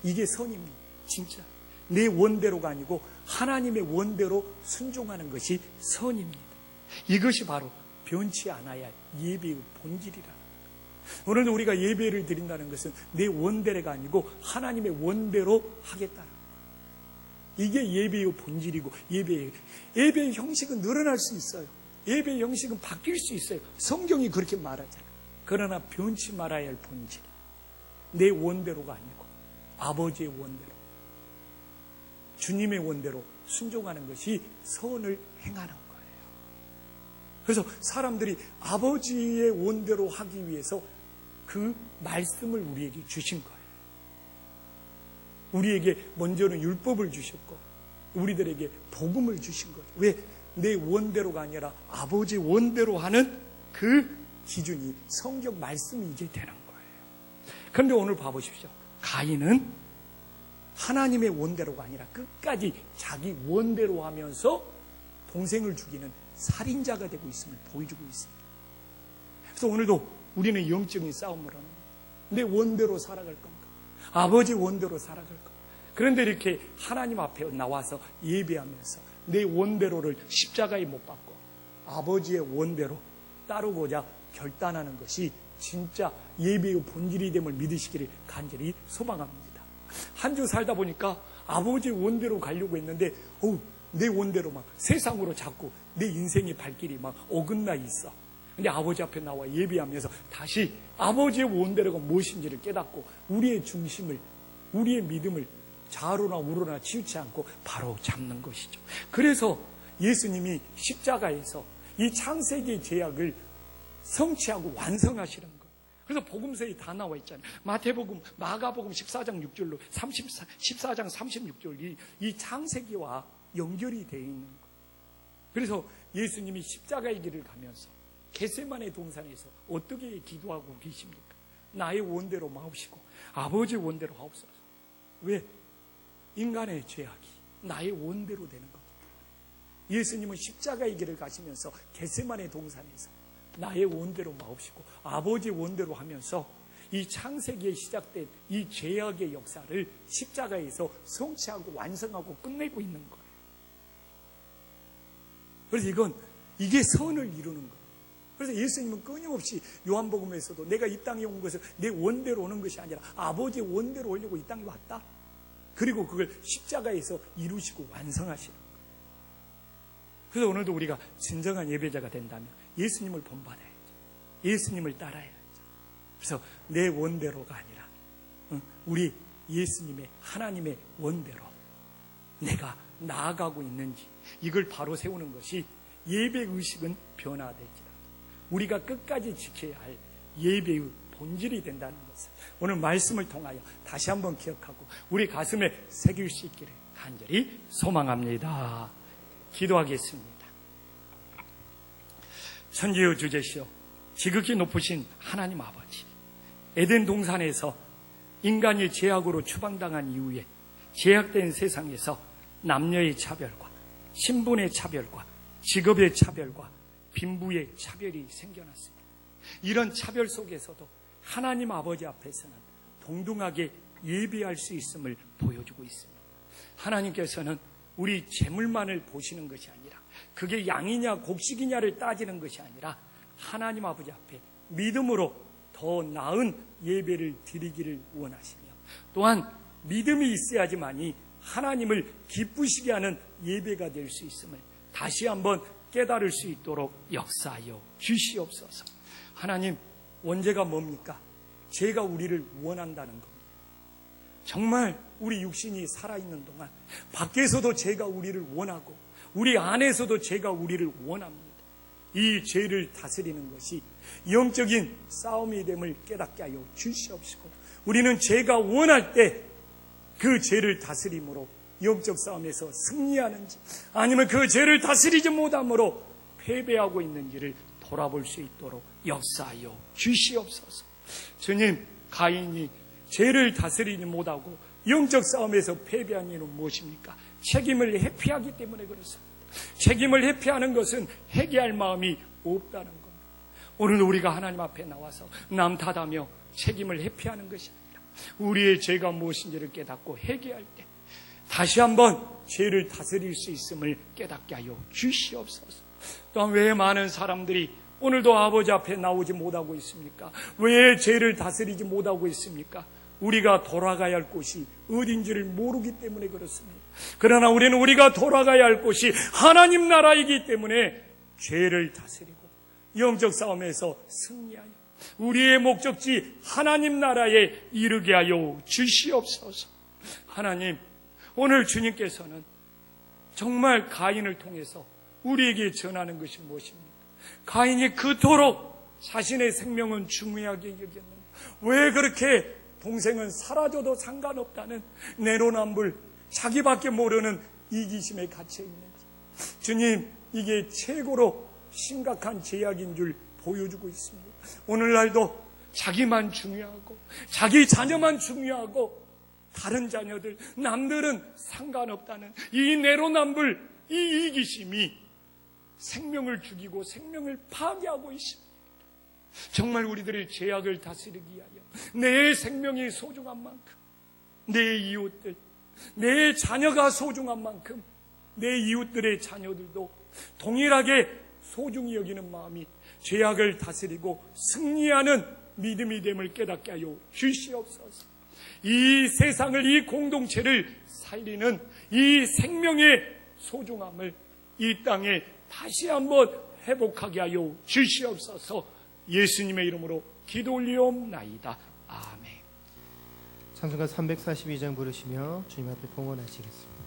이게 선입니다. 진짜 내 원대로가 아니고 하나님의 원대로 순종하는 것이 선입니다. 이것이 바로 변치 않아야 예배의 본질이라는 거예요. 오늘도 우리가 예배를 드린다는 것은 내 원대로가 아니고 하나님의 원대로 하겠다는 거예요. 이게 예배의 본질이고 예배의 형식은 늘어날 수 있어요. 예배의 형식은 바뀔 수 있어요. 성경이 그렇게 말하잖아요. 그러나 변치 말아야 할 본질, 내 원대로가 아니고 아버지의 원대로, 주님의 원대로 순종하는 것이 선을 행하는 거예요. 그래서 사람들이 아버지의 원대로 하기 위해서 그 말씀을 우리에게 주신 거예요. 우리에게 먼저는 율법을 주셨고 우리들에게 복음을 주신 거예요. 왜? 내 원대로가 아니라 아버지의 원대로 하는 그 기준이 성경 말씀이 이제 되는 거예요. 그런데 오늘 봐보십시오. 가인은 하나님의 원대로가 아니라 끝까지 자기 원대로 하면서 동생을 죽이는 살인자가 되고 있음을 보여주고 있습니다. 그래서 오늘도 우리는 영적인 싸움을 하는 거예요. 내 원대로 살아갈 건가? 아버지 원대로 살아갈 건가? 그런데 이렇게 하나님 앞에 나와서 예배하면서 내 원대로를 십자가에 못 박고 아버지의 원대로 따르고자 결단하는 것이 진짜 예배의 본질이 됨을 믿으시기를 간절히 소망합니다. 한 주 살다 보니까 아버지의 원대로 가려고 했는데 내 원대로 막 세상으로 자꾸 내 인생의 발길이 막 어긋나 있어. 근데 아버지 앞에 나와 예배하면서 다시 아버지의 원대로가 무엇인지를 깨닫고 우리의 중심을, 우리의 믿음을 좌로나 우로나 치우치 않고 바로 잡는 것이죠. 그래서 예수님이 십자가에서 이 창세기의 죄악을 성취하고 완성하시는 거예요. 그래서 복음서에 다 나와 있잖아요. 마태복음, 마가복음 14장 6절로 14장 36절 이 창세기와 연결이 되어 있는 거예요. 그래서 예수님이 십자가의 길을 가면서 겟세마네 동산에서 어떻게 기도하고 계십니까? 나의 원대로 마옵시고 아버지 원대로 하옵소서. 왜? 인간의 죄악이 나의 원대로 되는 거기 때문에 예수님은 십자가의 길을 가시면서 겟세마네 동산에서 나의 원대로 마옵시고 아버지 원대로 하면서 이 창세기에 시작된 이 죄악의 역사를 십자가에서 성취하고 완성하고 끝내고 있는 거예요. 그래서 이게 선을 이루는 거예요. 그래서 예수님은 끊임없이 요한복음에서도 내가 이 땅에 온 것은 내 원대로 오는 것이 아니라 아버지 원대로 오려고 이 땅에 왔다. 그리고 그걸 십자가에서 이루시고 완성하시는 거예요. 그래서 오늘도 우리가 진정한 예배자가 된다면 예수님을 본받아야죠. 예수님을 따라야죠. 그래서 내 원대로가 아니라 우리 예수님의 하나님의 원대로 내가 나아가고 있는지 이걸 바로 세우는 것이 예배의식은 변화될지라도 우리가 끝까지 지켜야 할 예배의 본질이 된다는 것을 오늘 말씀을 통하여 다시 한번 기억하고 우리 가슴에 새길 수 있기를 간절히 소망합니다. 기도하겠습니다. 천지의 주제시여 지극히 높으신 하나님 아버지, 에덴 동산에서 인간이 죄악으로 추방당한 이후에 죄악된 세상에서 남녀의 차별과 신분의 차별과 직업의 차별과 빈부의 차별이 생겨났습니다. 이런 차별 속에서도 하나님 아버지 앞에서는 동등하게 예배할 수 있음을 보여주고 있습니다. 하나님께서는 우리 재물만을 보시는 것이 아니라 그게 양이냐 곡식이냐를 따지는 것이 아니라 하나님 아버지 앞에 믿음으로 더 나은 예배를 드리기를 원하시며 또한 믿음이 있어야지만이 하나님을 기쁘시게 하는 예배가 될 수 있음을 다시 한번 깨달을 수 있도록 역사하여 주시옵소서. 하나님, 원죄가 뭡니까? 죄가 우리를 원한다는 겁니다. 정말 우리 육신이 살아있는 동안 밖에서도 죄가 우리를 원하고 우리 안에서도 죄가 우리를 원합니다. 이 죄를 다스리는 것이 영적인 싸움이 됨을 깨닫게 하여 주시옵시고 우리는 죄가 원할 때 그 죄를 다스림으로 영적 싸움에서 승리하는지 아니면 그 죄를 다스리지 못함으로 패배하고 있는지를 돌아볼 수 있도록 역사하여 주시옵소서. 주님, 가인이 죄를 다스리지 못하고 영적 싸움에서 패배한 이유는 무엇입니까? 책임을 회피하기 때문에 그렇습니다. 책임을 회피하는 것은 회개할 마음이 없다는 겁니다. 오늘 우리가 하나님 앞에 나와서 남 탓하며 책임을 회피하는 것이 아니라 우리의 죄가 무엇인지를 깨닫고 회개할 때 다시 한번 죄를 다스릴 수 있음을 깨닫게 하여 주시옵소서. 또한 왜 많은 사람들이 오늘도 아버지 앞에 나오지 못하고 있습니까? 왜 죄를 다스리지 못하고 있습니까? 우리가 돌아가야 할 곳이 어딘지를 모르기 때문에 그렇습니다. 그러나 우리가 돌아가야 할 곳이 하나님 나라이기 때문에 죄를 다스리고 영적 싸움에서 승리하여 우리의 목적지 하나님 나라에 이르게 하여 주시옵소서. 하나님, 오늘 주님께서는 정말 가인을 통해서 우리에게 전하는 것이 무엇입니까? 가인이 그토록 자신의 생명은 중요하게 여겼는데 왜 그렇게 동생은 사라져도 상관없다는 내로남불, 자기밖에 모르는 이기심에 갇혀 있는지 주님, 이게 최고로 심각한 죄악인 줄 보여주고 있습니다. 오늘날도 자기만 중요하고 자기 자녀만 중요하고 다른 자녀들, 남들은 상관없다는 이 내로남불, 이 이기심이 생명을 죽이고 생명을 파괴하고 있습니다. 정말 우리들의 죄악을 다스리기 위하여 내 생명이 소중한 만큼 내 이웃들, 내 자녀가 소중한 만큼 내 이웃들의 자녀들도 동일하게 소중히 여기는 마음이 죄악을 다스리고 승리하는 믿음이 됨을 깨닫게 하여 주시옵소서. 이 세상을, 이 공동체를 살리는 이 생명의 소중함을 이 땅에 다시 한번 회복하게 하여 주시옵소서. 예수님의 이름으로 기도 올리옵나이다. 아멘. 찬송가 342장 부르시며 주님 앞에 봉헌하시겠습니다.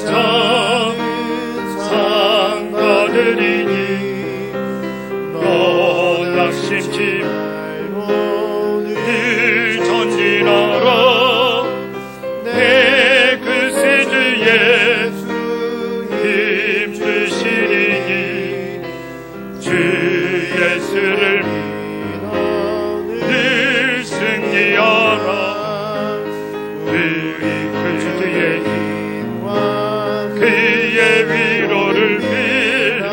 상 받으리니 너 낙심치 늘 전진하라 내 글쎄 주 예수 힘주시리니 주 예수를 늘 승리하라 우리 그의 위로를 빌어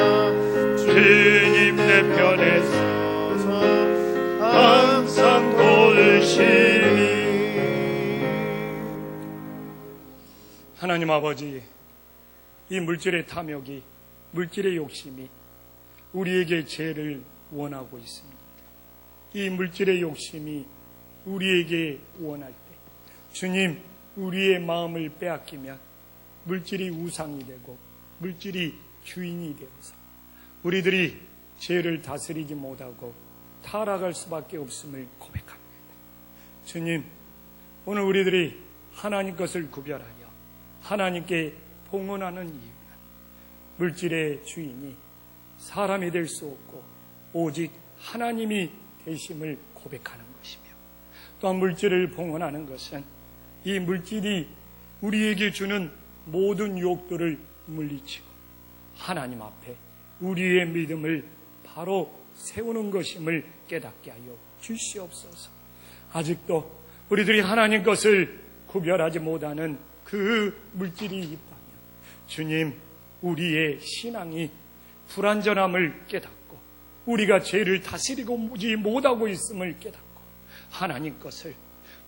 주님 내 편에 서서 항상 도우시니. 하나님 아버지, 이 물질의 탐욕이, 물질의 욕심이 우리에게 죄를 원하고 있습니다. 이 물질의 욕심이 우리에게 원할 때 주님, 우리의 마음을 빼앗기면 물질이 우상이 되고 물질이 주인이 되어서 우리들이 죄를 다스리지 못하고 타락할 수밖에 없음을 고백합니다. 주님, 오늘 우리들이 하나님 것을 구별하여 하나님께 봉헌하는 이유는 물질의 주인이 사람이 될 수 없고 오직 하나님이 되심을 고백하는 것이며, 또한 물질을 봉헌하는 것은 이 물질이 우리에게 주는 모든 유혹들을 물리치고 하나님 앞에 우리의 믿음을 바로 세우는 것임을 깨닫게 하여 주시옵소서. 아직도 우리들이 하나님 것을 구별하지 못하는 그 물질이 있다면 주님, 우리의 신앙이 불완전함을 깨닫고 우리가 죄를 다스리고 못하고 있음을 깨닫고 하나님 것을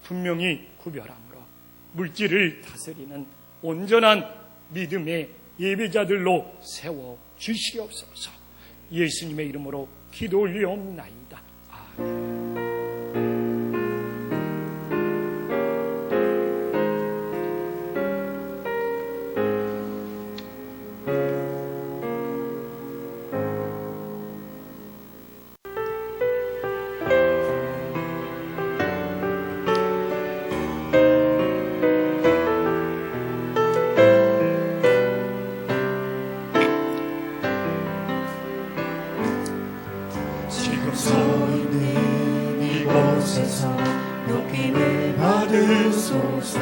분명히 구별함으로 물질을 다스리는 온전한 믿음의 예배자들로 세워 주시옵소서. 예수님의 이름으로 기도 올리옵나이다. 아멘. 서 있는 이곳에서 높임을 받으소서.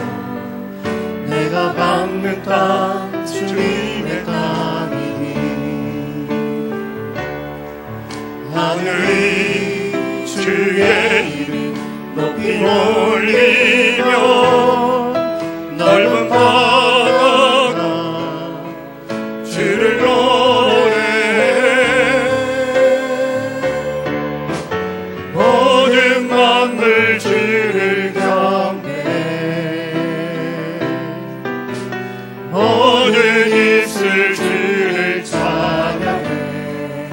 내가 밟는 땅 주님의 땅이니 하늘이 주의 이름 높이 올리며 넓은 바다가 주를 만물 주를 경배해 모든 입술 주를 찬양해.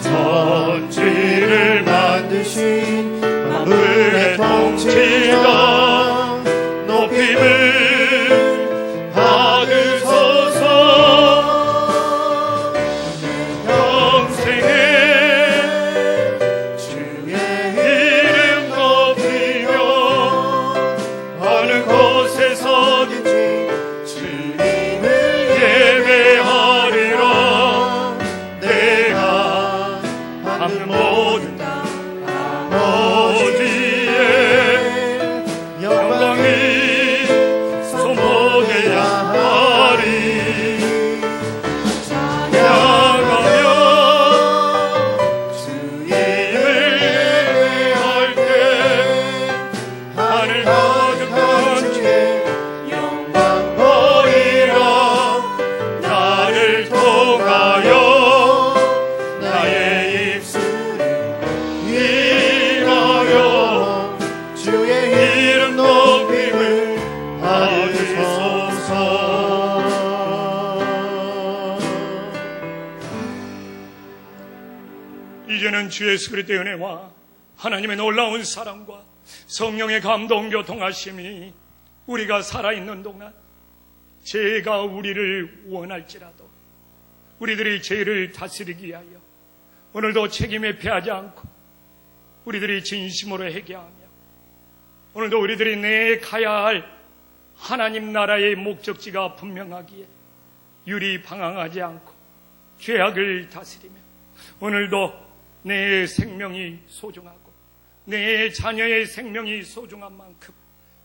천지를 만드신 만물의 통치자 높임을 받으소서. 평생에 이제는 주 예수 그리스도의 은혜와 하나님의 놀라운 사랑과 성령의 감동 교통하심이 우리가 살아있는 동안 죄가 우리를 원할지라도 우리들이 죄를 다스리기 위하여 오늘도 책임에 패하지 않고 우리들이 진심으로 회개하며 오늘도 우리들이 내 가야 할 하나님 나라의 목적지가 분명하기에 유리방황하지 않고 죄악을 다스리며 오늘도 내 생명이 소중하고 내 자녀의 생명이 소중한 만큼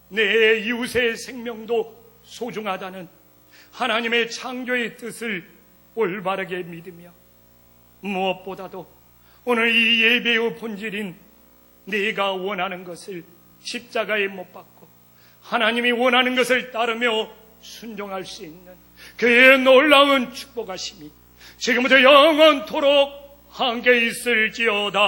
내 이웃의 생명도 소중하다는 하나님의 창조의 뜻을 올바르게 믿으며 무엇보다도 오늘 이 예배의 본질인 내가 원하는 것을 십자가에 못 박고 하나님이 원하는 것을 따르며 순종할 수 있는 그의 놀라운 축복하심이 지금부터 영원토록 함께 있을지어다.